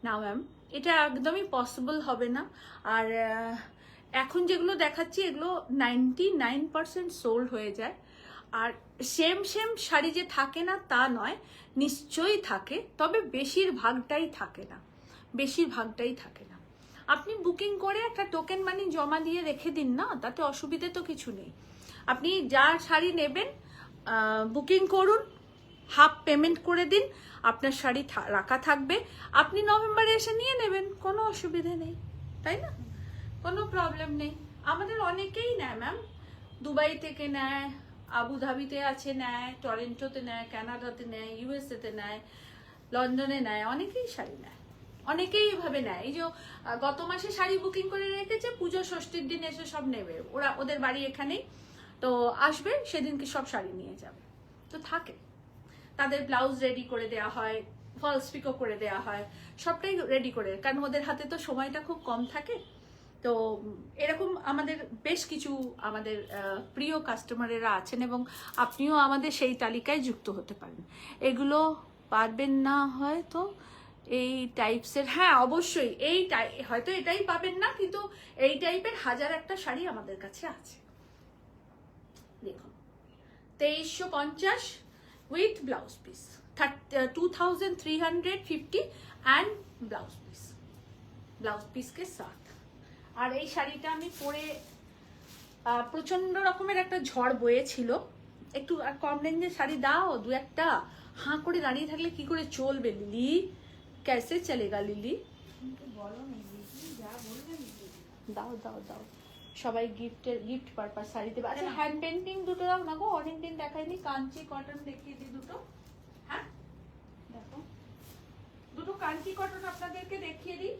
না ম্যাম, এটা একদমই পসিবল হবে না। আর এখন যেগুলো দেখাচ্ছি এগুলো 99% সোল্ড হয়ে যায়। আর সেম সেম শাড়ি যে থাকে না তা নয়, নিশ্চয়ই থাকে, তবে বেশিরভাগটাই থাকে না, বেশিরভাগটাই থাকে না। আপনি বুকিং করে একটা টোকেন মানি জমা দিয়ে রেখে দিন না, তাতে অসুবিধে তো কিছু নেই। আপনি যা শাড়ি নেবেন বুকিং করুন, হাফ পেমেন্ট করে দিন, আপনার শাড়ি রাখা থাকবে, আপনি নভেম্বরে এসে নিয়ে নেবেন, কোনো অসুবিধে নেই, তাই না? কোনো প্রবলেম নেই। আমাদের অনেকেই নেয় ম্যাম, দুবাই থেকে নেয়, আবুধাবিতে আছে নেয়, টরেন্টোতে নেয়, কানাডাতে নেয়, ইউএসএতে নেয়, লন্ডনে নেয়, অনেকেই শাড়ি নেয়, অনেকেই এভাবে নেয়। এই যে গত মাসে শাড়ি বুকিং করে রেখেছে, পুজো ষষ্ঠীর দিন এসে সব নেবে, ওরা ওদের বাড়ি এখানেই, তো আসবে সেদিনকে সব শাড়ি নিয়ে যাবে, তো থাকে। তাদের ব্লাউজ রেডি করে দেওয়া হয়, ফলস পিকো করে দেওয়া হয়, সবটাই রেডি করে, কারণ ওদের হাতে তো সময়টা খুব কম থাকে, তো এরকম আমাদের বেশ কিছু আমাদের প্রিয় কাস্টমারেরা আছেন এবং আপনিও আমাদের সেই তালিকায় যুক্ত হতে পারেন। এগুলো পারবেন না হয়তো এই টাইপসের, হ্যাঁ অবশ্যই হয়তো এটাই পাবেন না, কিন্তু এই টাইপের হাজার একটা শাড়ি আমাদের কাছে আছে। দেখুন 2350 with blouse piece, 2350 and blouse piece, blouse পিসকে সাথ। আর এই শাড়িটা আমি পরে প্রচন্ড রকমের একটা ঝড় বয়েছিল। একটু কম রেঞ্জের শাড়ি দাও দু একটা, হাঁ করে দাঁড়িয়ে থাকলে কি করে চলবে লিলি, कैसे चलेगा লিলি? বলো না দিদি, যা বলবেন দাও দাও দাও, সবাই গিফট পারপাস শাড়ি দেবে। আচ্ছা হ্যান্ড পেন্টিং দুটো দাও না গো, অনেকদিন দেখাইনি। কাঞ্চি কটন দেখিয়ে দিই দুটো। হ্যাঁ দেখো, দুটো কাঞ্চি কটন আপনাদেরকে দেখিয়ে দিই।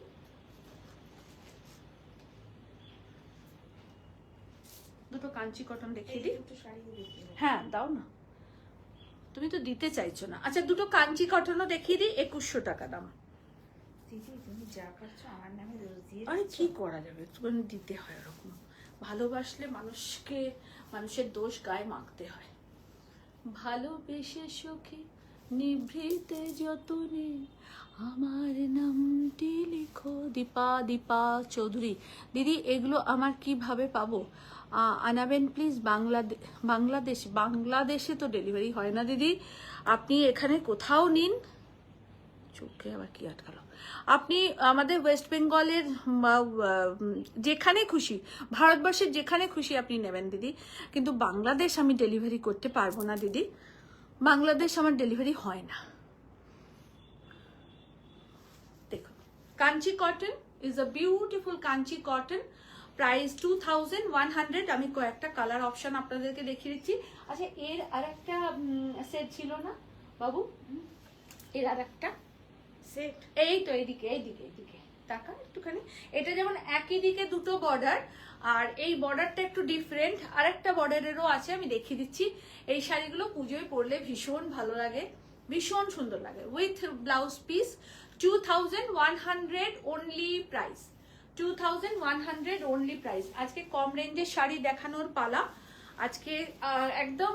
দুটো কাঞ্চি কটন দেখিয়ে দিই। দুটো শাড়ি দেখিয়ে দাও। হ্যাঁ দাও না, তুমি তো দিতে চাইছো না। আচ্ছা দুটো কাঞ্চি কটনও দেখিয়ে দিই, 2100 টাকা দাম। দিদি তুমি যা করছো আমার নামে দোষ দিয়ে আরে কি করা যাবে, একটুখানি দিতে হয়। ওরকম ভালোবাসলে মানুষের দোষ গায়ে মাখতে হয়। ভালোবেসে সখী নিভৃতে যতনে আমার নামটি লিখো। দীপা চৌধুরী দিদি, এগুলো আমার কিভাবে পাবো? আনাবেন প্লিজ। বাংলাদেশে তো ডেলিভারি হয় না দিদি, আপনি এখানে কোথাও নিন। চোখে আবার কি আটকালো? আপনি আমাদের ওয়েস্ট বেঙ্গলের যেখানে খুশি, ভারতবর্ষের যেখানে খুশি আপনি নেবেন দিদি, কিন্তু বাংলাদেশ আমি ডেলিভারি করতে পারবো না দিদি, বাংলাদেশ আমার ডেলিভারি হয় না। দেখুন Kanchi cotton is a beautiful Kanchi cotton, price 2100। আমি কয়েকটা কালার অপশন আপনাদেরকে দেখিয়ে দিচ্ছি। আচ্ছা এর আর একটা সেট ছিল না বাবু, এর আর একটা সেট, এই তো এইদিকে টাকা একটুখানি। এটা যেমন একই দিকে দুটো বর্ডার, আর এই বর্ডারটা একটু ডিফারেন্ট, আর একটা বর্ডারেরও আছে, আমি দেখিয়ে দিচ্ছি। এই শাড়িগুলো পুজোয় পরলে ভীষণ ভালো লাগে, ভীষণ সুন্দর লাগে। With blouse piece 2100 only price, 2100 only price. আজকে কম রেঞ্জের শাড়ি দেখানোর পালা। আজকে একদম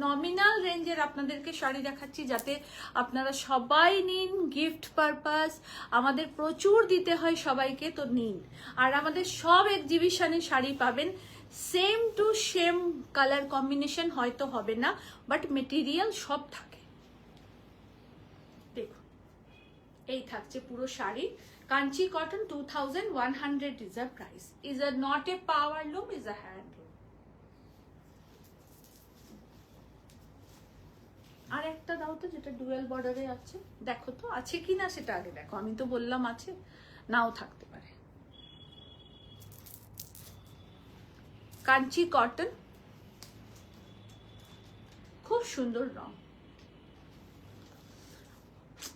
নমিনাল রেঞ্জের আপনাদেরকে শাড়ি দেখাচ্ছি, যাতে আপনারা সবাই নিন গিফট পারপাস। আমাদের প্রচুর দিতে হয় সবাইকে, তো নিন। আর আমাদের সব এক্সিবিশনে শাড়ি পাবেন, same to same colour combination হয়তো হবে না, বাট মেটেরিয়াল সব থাকে। দেখুন এই থাকছে পুরো sari, Kanchi cotton 2100 is a price, is a not a power loom, is a hand loom। আর একটা দাও তো যেটা ডুয়েল বর্ডারে আছে, দেখো তো আছে কি না সেটা আগে দেখো। আমি তো বললাম আছে, নাও থাকতে পারে। কাঞ্চি কটন, খুব সুন্দর রং।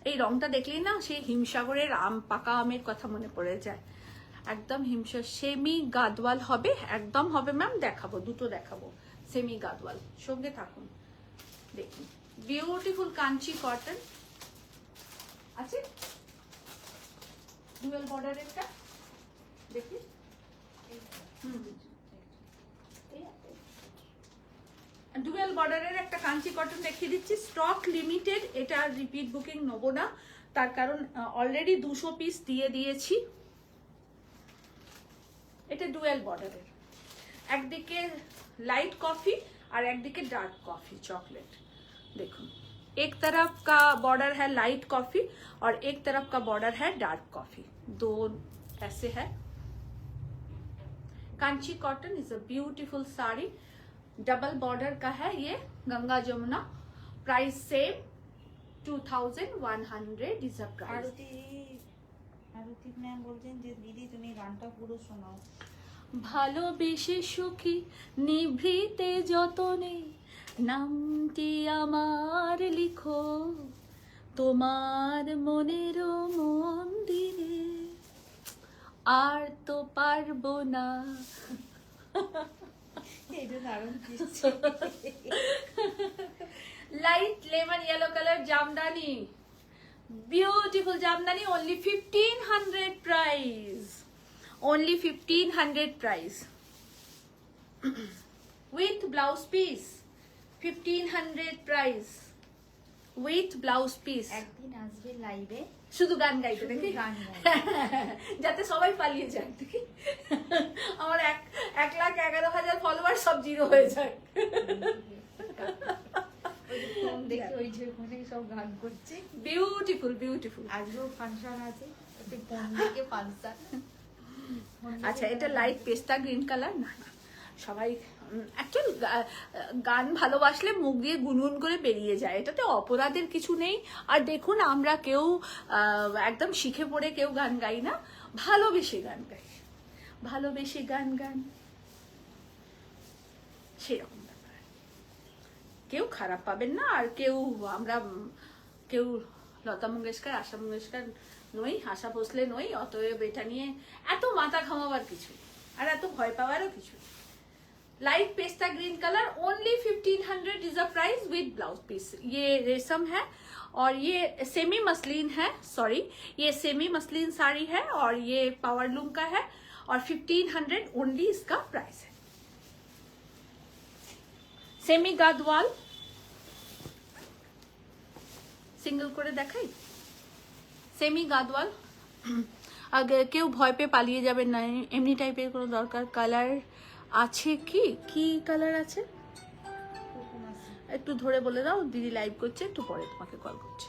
এই রংটা দেখলেই না সেই হিমসাগরের পাকা আমের কথা মনে পড়ে যায়। একদম সেমি গাদওয়াল হবে, একদম হবে ম্যাম। দেখাবো দুটো, দেখাবো সেমি গাদওয়াল, সঙ্গে থাকুন। দেখুন বিউটিফুল কাঞ্চি কটন আছে, ডুয়েল বর্ডারেরটা দেখি। ডুয়েল বর্ডারের একটা কাঞ্চি কটন দেখিয়ে দিচ্ছি, স্টক লিমিটেড। এটা রিপিট বুকিং নেবো না, তার কারণ অলরেডি 200 পিস দিয়ে দিয়েছি। এটা ডুয়েল বর্ডারের, একদিকে লাইট কফি আর একদিকে डार्क कॉफी चॉकलेट। देखो एक तरफ का बॉर्डर है लाइट कॉफी और एक तरफ का बॉर्डर है डार्क कॉफी, दो ऐसे है। Kanchi cotton is a beautiful sari, double border का है ये, Ganga Jamuna. Price same 2100 is a price. Arati ma'am বলছেন যে দিদি তুমি গানটা পুরো শোনাও। ভালোবেসে সুখী নিভৃতে যতনে নামটি আমার লিখো, তোমার মনের মন্দিরে আর তো পারবো না। এটা দারুণ কিছু। Light lemon yellow colour Jamdani, beautiful Jamdani, only 1500 price, only 1500 price with blouse piece, 1500 price with blouse piece. একদিন আসবে লাইভে, শুধু গান গাইতে নাকি? গান গাইবে। যাতে সবাই পালিয়ে যায় দেখি। আমার 1,11,000 ফলোয়ার সব জিরো হয়ে যায়। ওই যে ফোন দেখে ওই যে ওখানে সব গান করছে। Beautiful beautiful. আজকেও ফাংশন আছে, ওই ফোন দেখে ফাংশন। আচ্ছা, এটা লাইট পেস্তা গ্রিন কালার না, না সবাই অ্যাকচুয়ালি গান ভালোবাসলে মুখ দিয়ে গুনগুন করে বেরিয়ে যায়, এটাতে অপরাধের কিছু নেই। আর দেখুন, আমরা কেউ একদম শিখে পড়ে কেউ গান গাই না, ভালোবেসে গান গাই, ভালোবেসে গান গান সেরকম ব্যাপার। কেউ খারাপ পাবেন না, আর কেউ লতা মঙ্গেশকর, আশা মঙ্গেশকর নই, আশা ভোসলে নই, অতএব এটা নিয়ে এত মাথা ঘামাবার কিছু আর এত ভয় পাওয়ারও কিছু। लाइट पेस्ता green colour, only 1500 is a price with blouse piece. ये रेशम है और ये सेमी मसलिन है, सॉरी ये सेमी मसलिन साड़ी है और ये पावर लूम का है और 1500 ओनली इसका प्राइस है। सेमी गादवाल सिंगल করে দেখাই, সেমি গাদওয়াল। আগে কেউ ভয় পেয়ে পালিয়ে যাবেন না, এমনি টাইপের কোনো দরকার। কালার আছে কি কি কালার আছে একটু ধরে বলে দাও, দিদি লাইভ করছে, একটু পরে তোমাকে কল করছে।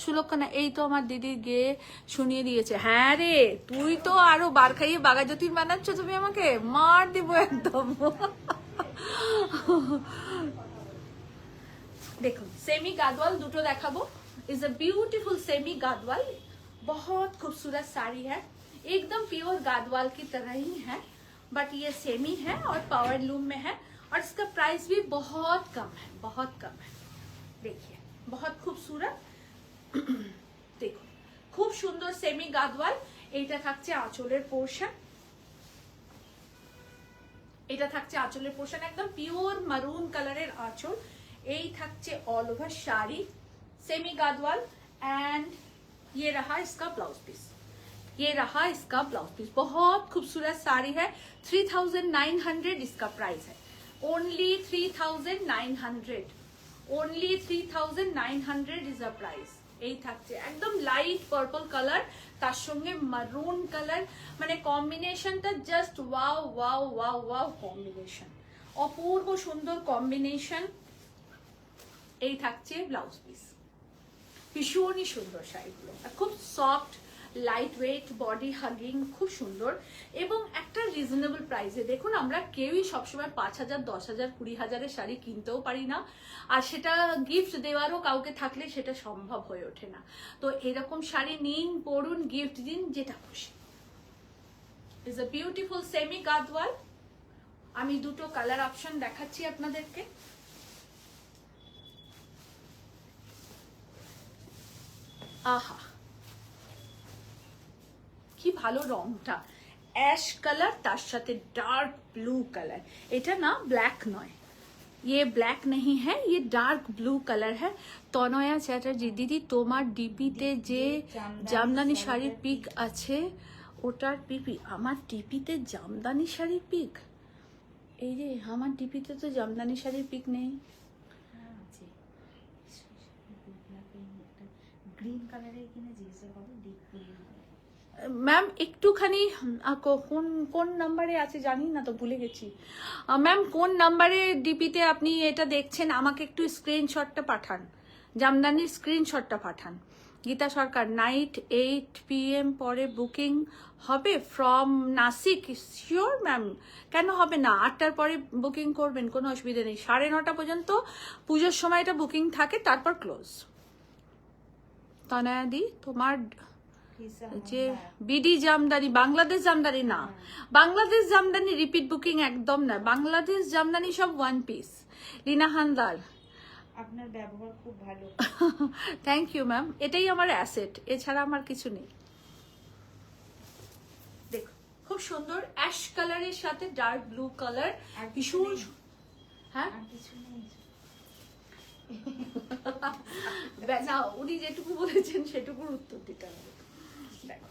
সুলক্ষণা, এই তো আমার দিদি গিয়ে শুনিয়ে দিয়েছে। হ্যাঁ রে, তুই তো আরো বার খাইয়ে বাঘাযতীন বানাচ্ছ, তুমি আমাকে মার দিব একদম। देखो सेमी गादवाल দুটো দেখাবো। इज अ ब्यूटीफुल सेमी गादवाल, बहुत खूबसूरत साड़ी है, एकदम प्योर गादवाल की तरह ही है, बट ये सेमी है और पावर लूम में है और इसका प्राइस भी बहुत कम है, बहुत कम है। देखिए बहुत खूबसूरत, देखो खूब सुंदर सेमी गादवाल। এইটা থাকছে আঁচলের পোর্শন, এটা থাকছে আঁচলের পোর্শন, একদম পিওর মারুন কালারের আঁচল। এই থাকছে all over sari, semi Gadwal. And ये रहा इसका ब्लाउज पीस, ये रहा इसका ब्लाउज पीस। बहुत खूबसूरत साड़ी है, 3900 इसका प्राइस है, only 3900, only 3900 is a price. এই থাকছে একদম লাইট পার্পল কালার, তার সঙ্গে মারুন কালার, মানে কম্বিনেশনটা just wow wow wow wow combination, অপূর্ব সুন্দর কম্বিনেশন। এই থাকছে ব্লাউজ পিস, ভীষণই সুন্দর শাড়িগুলো, খুব soft, light weight, body hugging, খুব সুন্দর এবং একটা রিজনেবল প্রাইসে। দেখুন, আমরা কেউই সবসময় 5000, 10,000, 20,000 শাড়ি কিনতেও পারি না, আর সেটা গিফট দেওয়ারও কাউকে থাকলে সেটা সম্ভব হয়ে ওঠে না। তো এরকম শাড়ি নিন, পরুন, গিফট দিন, যেটা খুশি। Is a beautiful semi Gadwal. আমি দুটো কালার অপশন দেখাচ্ছি আপনাদেরকে। আহা কি ভালো রংটা, অ্যাশ কালার, তার সাথে ডার্ক ব্লু কালার। এটা না ব্ল্যাক নয়, ये ব্ল্যাক नहीं है, ये ডার্ক ব্লু কালার है। তনয়া চ্যাটার্জি, দিদি তোমার ডিপিতে যে জামদানি শাড়ির পিক আছে ওটার পিপি? আমার ডিপিতে জামদানি শাড়ির পিক? এই যে আমার ডিপিতে তো জামদানি শাড়ির পিক নেই। গ্রিন কালারের কিনা জিজ্ঞাসা করো, ডিপ গ্রিন। ম্যাম একটুখানি কোন কোন নাম্বারে আছে জানি না তো, ভুলে গেছি। ম্যাম কোন নাম্বারে ডিপিতে আপনি এটা দেখছেন, আমাকে একটু স্ক্রিনশটটা পাঠান, জামদানির স্ক্রিনশটটা পাঠান। গীতা সরকার, নাইট 8 PM পরে বুকিং হবে ফ্রম নাসিক? শিওর ম্যাম, কেন হবে না? 8টার পরে বুকিং করবেন, কোনো অসুবিধা নেই। 9:30 পর্যন্ত পুজোর সময়টা বুকিং থাকে, তারপর ক্লোজ। তনয়াদি, তোমার যে বিডি জামদানি, বাংলাদেশ জামদানি না, বাংলাদেশ জামদানি রিপিট বুকিং একদম না, বাংলাদেশ জামদানি সব ওয়ান পিস। লীনা হালদার, আপনার ব্যবহার খুব ভালো। থ্যাংক ইউ ম্যাম, এটাই আমার অ্যাসেট, এছাড়া আমার কিছু নেই। দেখো খুব সুন্দর অ্যাশ কালারের সাথে ডার্ক ব্লু কালার, ভীষণ। হ্যাঁ কিছু নেই, না, উনি যেটুকু বলেছেন সেটুকুর উত্তর দিতে হবে। দেখো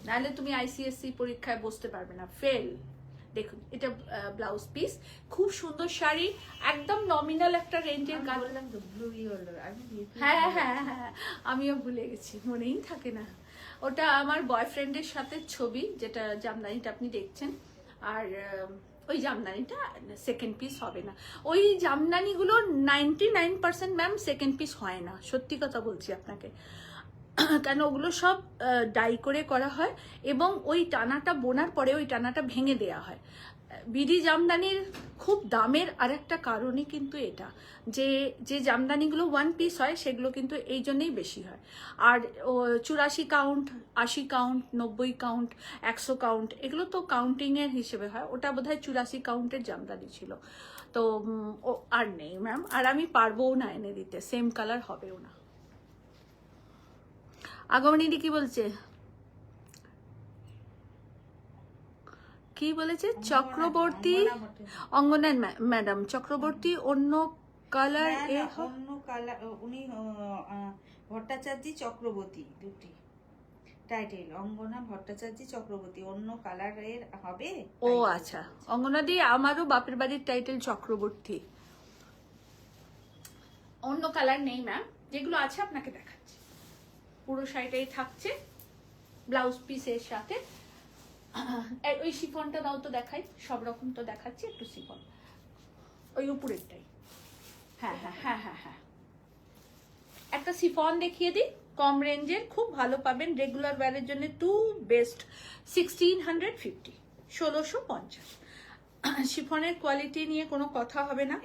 নাহলে তুমি আইসিএসসি পরীক্ষায় বসতে পারবে না, ফেল। দেখুন এটা ব্লাউজ পিস, খুব সুন্দর শাড়ি, একদম নমিনাল একটা রেঞ্জের গান। হ্যাঁ হ্যাঁ হ্যাঁ, আমিও ভুলে গেছি, মনেই থাকে না। ওটা আমার বয়ফ্রেন্ডের সাথে ছবি, যেটা জামদানিটা আপনি দেখছেন। আর ওই জামদানিটা সেকেন্ড পিস হবে না। ওই জামদানিগুলো 99% ম্যাম সেকেন্ড পিস হয় না, সত্যি কথা বলছি আপনাকে। কেন ওগুলো সব ডাই করে করা হয় এবং ওই টানাটা বোনার পরে ওই টানাটা ভেঙে দেয়া হয়। বিডি জামদানির খুব দামের আরেকটা কারণই কিন্তু এটা, যে যে জামদানিগুলো ওয়ান পিস হয় সেগুলো কিন্তু এই জন্যই বেশি হয়। আর 84 কাউন্ট, 80 কাউন্ট, 90 কাউন্ট, 100 কাউন্ট, এগুলো তো কাউন্টিংয়ের হিসেবে হয়। ওটা বোধহয় 84 কাউন্টের জামদানি ছিল। তো ও আর নেই ম্যাম, আর আমি পারবোও না এনে দিতে, সেম কালার হবেও না। আগমনীদি কি বলছে? কি বলেছে? চক্রবর্তী অঙ্গনা ম্যাডাম, চক্রবর্তী অন্য কালার অন্য কালার, উনি ভট্টাচার্য চক্রবর্তী, দুটি টাইটেল, অঙ্গনা ভট্টাচার্য চক্রবর্তী, অন্য কালারের হবে। ও আচ্ছা, অঙ্গনাদি আমারও বাপের বাড়ির টাইটেল চক্রবর্তী। অন্য কালার নেই ম্যাম, যেগুলো আছে আপনাকে দেখাচ্ছি। পুরো শাড়িটাই থাকছে ব্লাউজ পিসের সাথে। ওই শিফনটা দাও তো দেখাই, সব রকম তো দেখাচ্ছি, একটু শিফন ওই উপরেরটাই। হ্যাঁ হ্যাঁ হ্যাঁ হ্যাঁ হ্যাঁ, একটা শিফন দেখিয়ে দিই, কম রেঞ্জের, খুব ভালো পাবেন রেগুলার ওয়্যারের জন্য। টু বেস্ট 1650, 1650। শিফনের কোয়ালিটি নিয়ে কোনো কথা হবে না।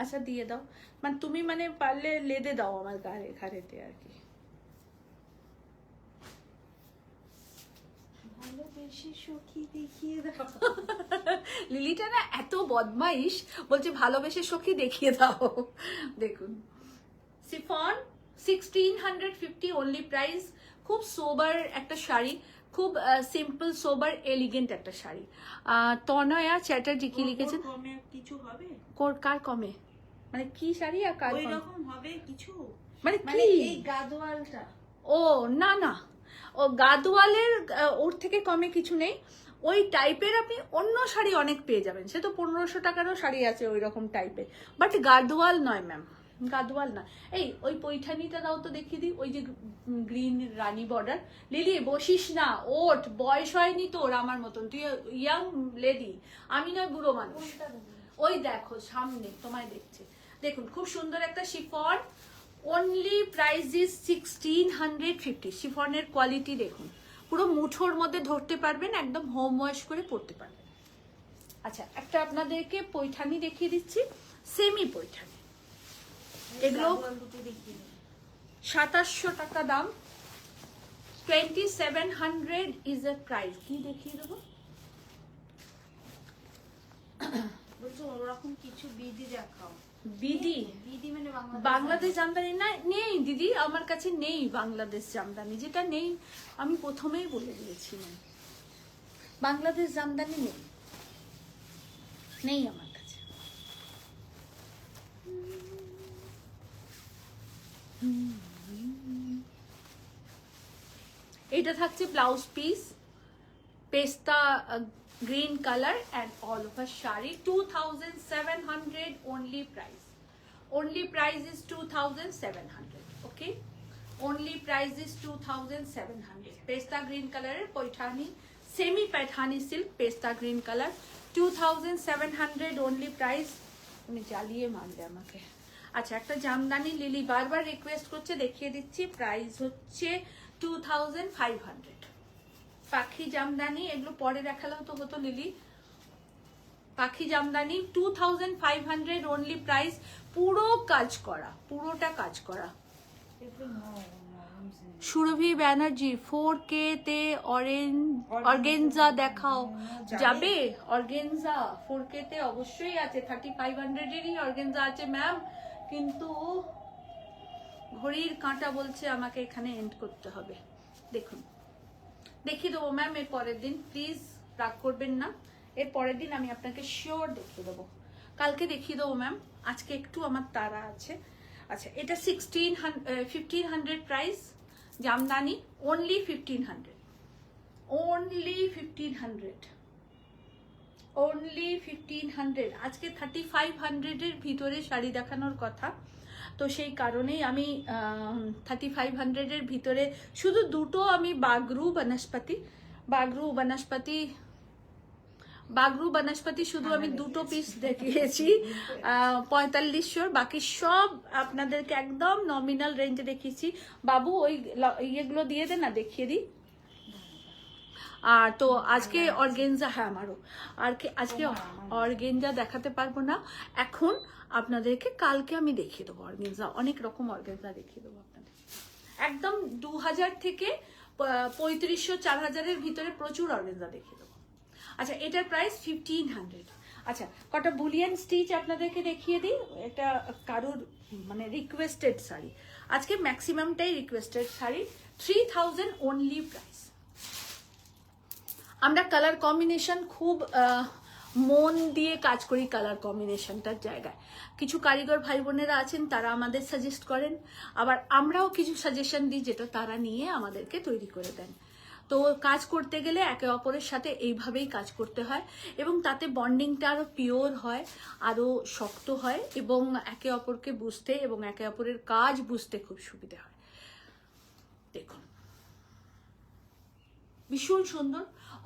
আচ্ছা দিয়ে দাও, মানে তুমি মানে পারলে লেদে দাও আমার ঘাড়েতে আর কি। লিলিটা না এত বদমাইশ, বলছে ভালোবেসে সখী দেখিয়ে দাও। দেখুন শিফন 1650 অনলি প্রাইস। খুব সোবার একটা শাড়ি, খুব সিম্পল সোবার এলিগেন্ট একটা শাড়ি। তনয়া চ্যাটার্জি কি লিখেছেন? কিছু হবে কার কমে মানে কি শাড়ি আর কার ওই রকম হবে কিছু, মানে কি এই গাদোয়ালটা? ও না না, ও গাদোয়ালের ওর থেকে কমে কিছু নেই। ওই টাইপের আপনি অন্য শাড়ি অনেক পেয়ে যাবেন, সে তো 1500 টাকারও শাড়ি আছে ওই রকম টাইপের, বাট গাদোয়াল নয় ম্যাম, গাদোয়াল না। এই ওই পৈঠানিটা দাও তো দেখিয়ে দিই, ওই যে গ্রিন রানী বর্ডার। লিলি বসিস না, ওঠ, বয়স হয়নি তোর আমার মতন, তুই ইয়াং লেডি, আমি নয় বুড়ো মানুষ। ওই দেখো সামনে তোমায় দেখছে, দেখুন খুব সুন্দর একটা শিফন। Only price is 1650। শিফনের কোয়ালিটি দেখুন, পুরো মুঠোর মধ্যে ধরতে পারবেন, একদম হোম ওয়াশ করে পরতে পারবেন। আচ্ছা একটা আপনাদেরকে পৈঠানি দেখিয়ে দিচ্ছি, সেমি পৈঠানি। এগুলো 2700 টাকা দাম, 2700 ইজ এ প্রাইস। কি দেখিয়ে দেবো? বলছো ওরকম কিছু বিডি দেখাও। বিডি? বিডি মানে বাংলাদেশ জামদানি না, নেই দিদি আমার কাছে নেই বাংলাদেশ জামদানি, যেটা নেই আমি প্রথমেই বলে দিয়েছিলাম, বাংলাদেশ জামদানি নেই, নেই আমার কাছে। এটা থাকছে ব্লাউজ পিস, পেস্তা green colour and all over sari. 2700 only price. Only price is 2700. Okay, only price is 2700. পেস্তা গ্রিন কালারের পৈঠানি, সেমি पैठानी সিল্ক, পেস্তা গ্রিন কালার, 2700 only প্রাইস। তুমি জ্বালিয়ে মারলে আমাকে। আচ্ছা একটা জামদানি লিলি বারবার রিকোয়েস্ট করছে, দেখিয়ে দিচ্ছি, প্রাইস হচ্ছে 2500। পাখি জামদানি, এগুলো পরে দেখালেও তো হতো লিলি। পাখি জামদানি 2500 অনলি প্রাইস, পুরো কাজ করা, পুরোটা কাজ করা। সুরভি ব্যানার্জি 4K তে অর্গেনজা দেখাও যাবে? অর্গেনজা 4K তে অবশ্যই আছে, 3500 এরই অর্গেনজা আছে ম্যাম, কিন্তু ঘড়ির কাঁটা বলছে আমাকে এখানে এন্ড করতে হবে। দেখুন দেখিয়ে দেবো ম্যাম এর পরের দিন, প্লিজ রাগ করবেন না, এর পরের দিন আমি আপনাকে শিওর দেখিয়ে দেবো, কালকে দেখিয়ে দেবো ম্যাম, আজকে একটু আমার তাড়া আছে। আচ্ছা এটা 1500 price Jamdani, only 1500। only 1500, only 1500। আজকে 3500 এর ভিতরে শাড়ি দেখানোর কথা, তো সেই কারণেই আমি 3500 এর ভিতরে শুধু দুটো আমি বাগরু বনস্পতি শুধু আমি দুটো পিস দেখিয়েছি 4500, বাকি সব আপনাদেরকে একদম নমিনাল রেঞ্জে দেখিয়েছি। বাবু ওই ইয়েগুলো দিয়ে দে না, দেখিয়ে দিই। আর তো আজকে অর্গেনজা, হ্যাঁ আমারও, আর আজকে অর্গেনজা দেখাতে পারবো না এখন, আপনাদেরকে কালকে আমি দেখিয়ে দেবো অর্গেনজা, অনেক রকম অর্গেনজা দেখিয়ে দেবো আপনাদের। একদম 2000 থেকে 3500 4000-এর ভিতরে প্রচুর অর্গেনজা দেখিয়ে দেবো। আচ্ছা, এটার প্রাইস 1500। আচ্ছা, কটা বুলিয়ান স্টিচ আপনাদেরকে দেখিয়ে দিই। এটা কারোর মানে রিকোয়েস্টেড শাড়ি, আজকে ম্যাক্সিমামটাই রিকোয়েস্টেড শাড়ি। 3000 only price. আমরা কালার কম্বিনেশন খুব মন দিয়ে কাজ করি, কালার কম্বিনেশনটার জায়গায় কিছু কারিগর ভাই বোনেরা আছেন, তারা আমাদের সাজেস্ট করেন, আবার আমরাও কিছু সাজেশন দিই যেটা তারা নিয়ে আমাদেরকে তৈরি করে দেন। তো কাজ করতে গেলে একে অপরের সাথে এইভাবেই কাজ করতে হয়, এবং তাতে বন্ডিংটা আরো পিওর হয়, আরো শক্ত হয়, এবং একে অপরকে বুঝতে এবং একে অপরের কাজ বুঝতে খুব সুবিধা হয়। দেখুন, ভীষণ সুন্দর,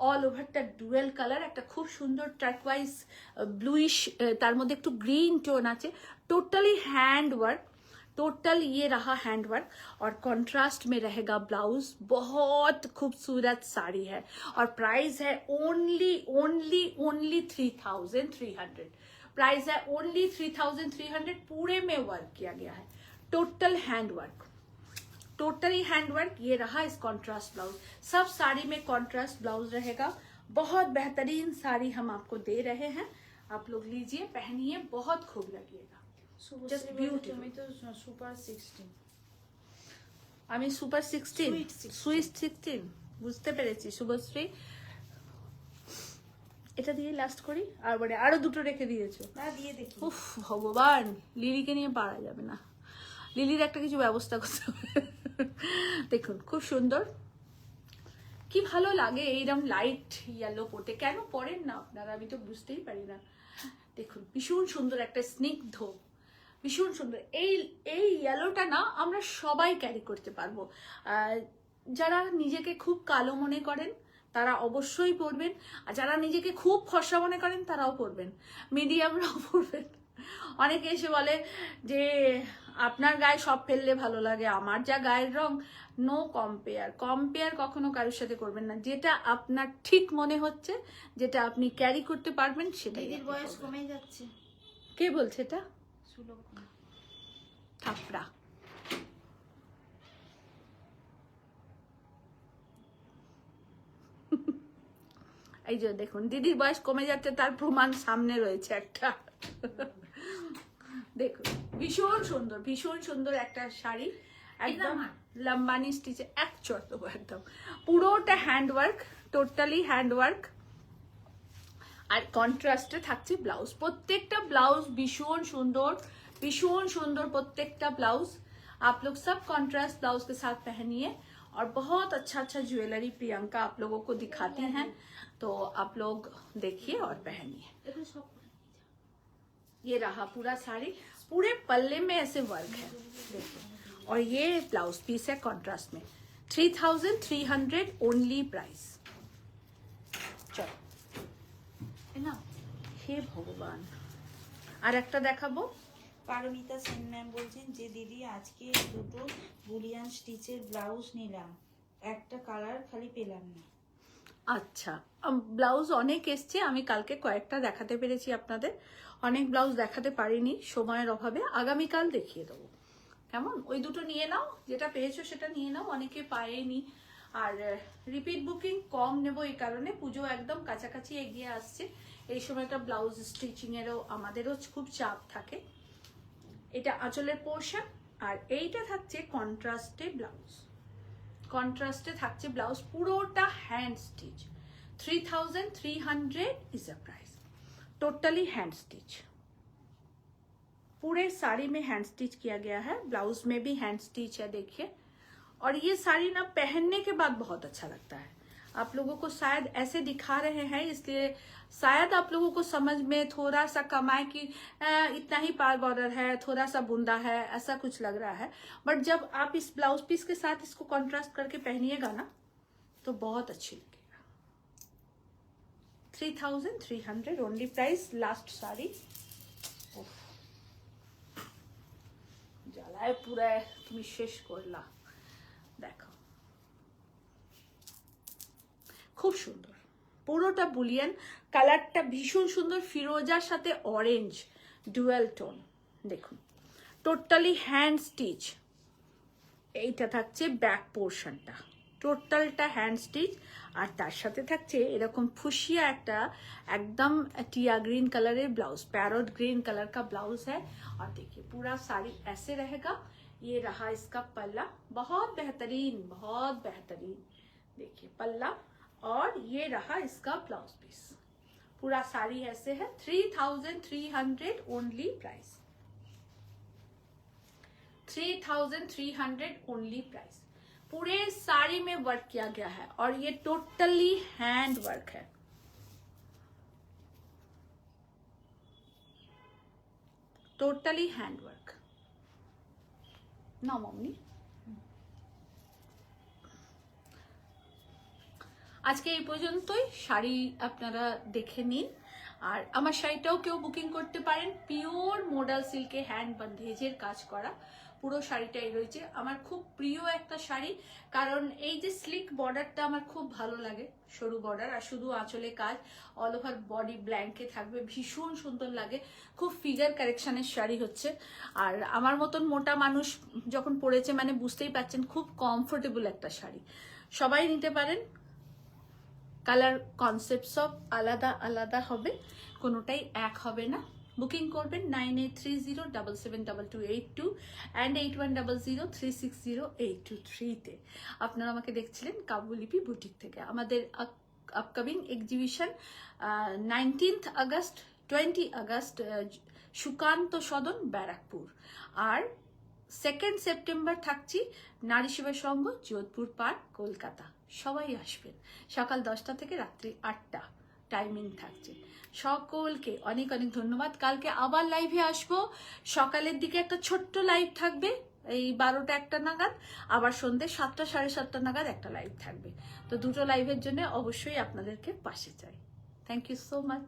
অল ওভারটা ডুয়েল কালার, একটা খুব সুন্দর টার্কওয়াইজ ব্লুইশ, তার মধ্যে একটু গ্রিন টোন আছে, टोटली हैंड वर्क, टोटल ये रहा हैंड वर्क, और कंट्रास्ट में रहेगा ब्लाउज। बहुत खूबसूरत साड़ी है, और प्राइस है ओनली 3300। प्राइस है ओनली 3300। पूरे में वर्क किया गया है, total hand work, totally hand work. ये रहा इस कॉन्ट्रास्ट ब्लाउज, सब साड़ी में कॉन्ट्रास्ट ब्लाउज रहेगा। बहुत बेहतरीन साड़ी हम आपको दे रहे हैं, आप लोग लीजिए, पहनिए, बहुत खूब लगेगा। Just beautiful। তুমি তো সুপার 16, আমি সুপার 16, সুইট 16 বুঝতে পেরেছি শুভশ্রী। এটা দিয়ে লাস্ট করি, আর মানে আরো দুটো রেখে দিয়েছো। না দিয়ে দেখি। উফ ভগবান, লিলিকে নিয়ে পারা যাবে না, লিলির একটা কিছু ব্যবস্থা করতে হবে। দেখুন খুব সুন্দর, কি ভালো লাগে এইরকম লাইট ইয়েলো পরতে। কেন পরেন না আপনারা, আমি তো বুঝতেই পারি না। দেখুন ভীষণ সুন্দর একটা স্নিগ্ধ, ভীষণ সুন্দর। এই ইয়েলোটা না আমরা সবাই ক্যারি করতে পারবো। যারা নিজেকে খুব কালো মনে করেন তারা অবশ্যই পরবেন, আর যারা নিজেকে খুব ফর্সা মনে করেন তারাও পরবেন, মিডিয়ামরাও পরবেন। অনেকে এসে বলে যে আপনার গায়ে সব ফেললে ভালো লাগে, আমার যা গায়ের রং, নো কম্পেয়ার কখনো কারোর সাথে করবেন না। যেটা আপনার ঠিক মনে হচ্ছে, যেটা আপনি ক্যারি করতে পারবেন সেটাই। দিদির বয়স কমে যাচ্ছে। কে বলছে এটা? সুলক্ষণা থাপড়া। এই যে দেখুন দিদির বয়স কমে যাচ্ছে, তার প্রমাণ সামনে রয়েছে একটা। দেখুন ভীষণ সুন্দর, ভীষণ সুন্দর একটা শাড়ি, একদম লম্বানি স্টিচে, এক চট দেবো একদম, পুরোটা হ্যান্ডওয়ার্ক, টোটালি হ্যান্ডওয়ার্ক। আর কন্ট্রাস্টে থাকছে ব্লাউজ, প্রত্যেকটা ব্লাউজ ভীষণ সুন্দর, भीषण सुंदर प्रत्येकटा ब्लाउज। आप लोग सब कॉन्ट्रास्ट ब्लाउज के साथ पहनिए, और बहुत अच्छा अच्छा ज्वेलरी प्रियंका आप लोगों को दिखाती हैं, तो आप लोग देखिए और पहनिए। ये रहा पूरा साड़ी, पूरे पल्ले में ऐसे वर्क है देखिए, और ये ब्लाउज पीस है कॉन्ट्रास्ट में। 3300 ओनली प्राइस। चलो हे भगवान, আর একটা দেখাবো। পারমিতা সেন ম্যাম বলছেন যে দিদি আজকে দুটো বুলিয়ান স্টিচের ব্লাউজ নিলাম, একটা কালার খালি পেলাম না। আচ্ছা, ব্লাউজ অনেক এসছে, আমি কালকে কয়েকটা দেখাতে পেরেছি আপনাদের, অনেক ব্লাউজ দেখাতে পারিনি সময়ের অভাবে, আগামীকাল দেখিয়ে দেবো। কেমন? ওই দুটো নিয়ে নাও, যেটা পেয়েছো সেটা নিয়ে নাও, অনেকে পায়নি। আর রিপিট বুকিং কম নেব এই কারণে, পুজো একদম কাছাকাছি এগিয়ে আসছে, এই সময়টা ব্লাউজ স্টিচিং এরও আমাদেরও খুব চাপ থাকে। এটা আঁচলের পোর্শন, আর এইটা থাকছে কন্ট্রাস্টে ব্লাউজ, কন্ট্রাস্টে থাকছে ব্লাউজ, পুরোটা hand stitch. 3300 is the price, totally hand stitch. पूरे साड़ी में हैंड स्टिच किया गया है, ब्लाउज में भी हैंड स्टिच है देखिए। और ये साड़ी ना पहनने के बाद बहुत अच्छा लगता है, आप लोगों को शायद ऐसे दिखा रहे हैं, इसलिए शायद आप लोगों को समझ में थोड़ा सा कम आए कि इतना ही पार बॉर्डर है, थोड़ा सा बुंदा है, ऐसा कुछ लग रहा है। बट जब आप इस ब्लाउज पीस के साथ इसको कॉन्ट्रास्ट करके पहनिएगा ना तो बहुत अच्छी लगेगा। 3300 ओनली प्राइस। लास्ट साड़ी জ্বালায় পুরায় তুমি শেষ করলা। দেখো খুব সুন্দর, পুরোটা বুলিয়ান, কালারটা ভীষণ সুন্দর, ফিরোজার সাথে অরেঞ্জ ডুয়াল টোন। দেখুন টোটালি হ্যান্ড স্টিচ, এইটা থাকছে ব্যাক পোর্শনটা, টোটালটা হ্যান্ড স্টিচ। আর তার সাথে থাকছে এরকম ফুসিয়া একটা एकदम टिया ग्रीन कलर है ब्लाउज, पैरोट ग्रीन कलर का ब्लाउज है। और देखिए पूरा साड़ी ऐसे रहेगा। ये रहा इसका पल्ला, बहुत बेहतरीन, बहुत बेहतरीन। देखिए पल्ला, और ये रहा इसका ब्लाउज पीस। पूरा साड़ी ऐसे है। 3300 ओनली प्राइस, 3300 ओनली प्राइस। पूरे साड़ी में वर्क किया गया है और ये टोटली हैंड वर्क है। टोटली हैंड वर्क ना मम्मी। আজকে এই পর্যন্তই। শাড়ি আপনারা দেখে নিন। আর আমার শাড়িটাও কেউ বুকিং করতে পারেন। পিওর মোডাল সিল্কে হ্যান্ড বন্দেজের কাজ করা পুরো শাড়িটাই রয়েছে। আমার খুব প্রিয় একটা শাড়ি, কারণ এই যে স্লিক বর্ডারটা আমার খুব ভালো লাগে, সরু বর্ডার, আর শুধু আঁচলে কাজ, অল ওভার বডি ব্ল্যাঙ্কে থাকবে, ভীষণ সুন্দর লাগে। খুব ফিগার কারেকশনের শাড়ি হচ্ছে। আর আমার মতন মোটা মানুষ যখন পরেছে মানে বুঝতেই পারছেন খুব কমফোর্টেবল একটা শাড়ি, সবাই নিতে পারেন। কালার কনসেপ্ট সব আলাদা আলাদা হবে, কোনোটাই এক হবে না। বুকিং করবেন 9830772282 অ্যান্ড 8100360823-তে। আপনারা আমাকে দেখছিলেন কাব্যলিপি বুটিক থেকে। আমাদের upcoming exhibition 19 August 20 August Sukanta Sadan Barrackpore, আর 2 সেপ্টেম্বর থাকছি নারী সেবা সংঘ যোধপুর পার্ক কলকাতা। সবাই আসবেন, সকাল 10টা থেকে রাত্রি 8টা টাইমিং থাকছে। সকলকে অনেক অনেক ধন্যবাদ। কালকে আবার লাইভে আসবো, সকালের দিকে একটা ছোট্ট লাইভ থাকবে এই 12টা 1টা নাগাদ, আবার সন্ধ্যে 7টা 7:30 নাগাদ একটা লাইভ থাকবে। তো দুটো লাইভের জন্য অবশ্যই আপনাদেরকে পাশে চাই। Thank you so much.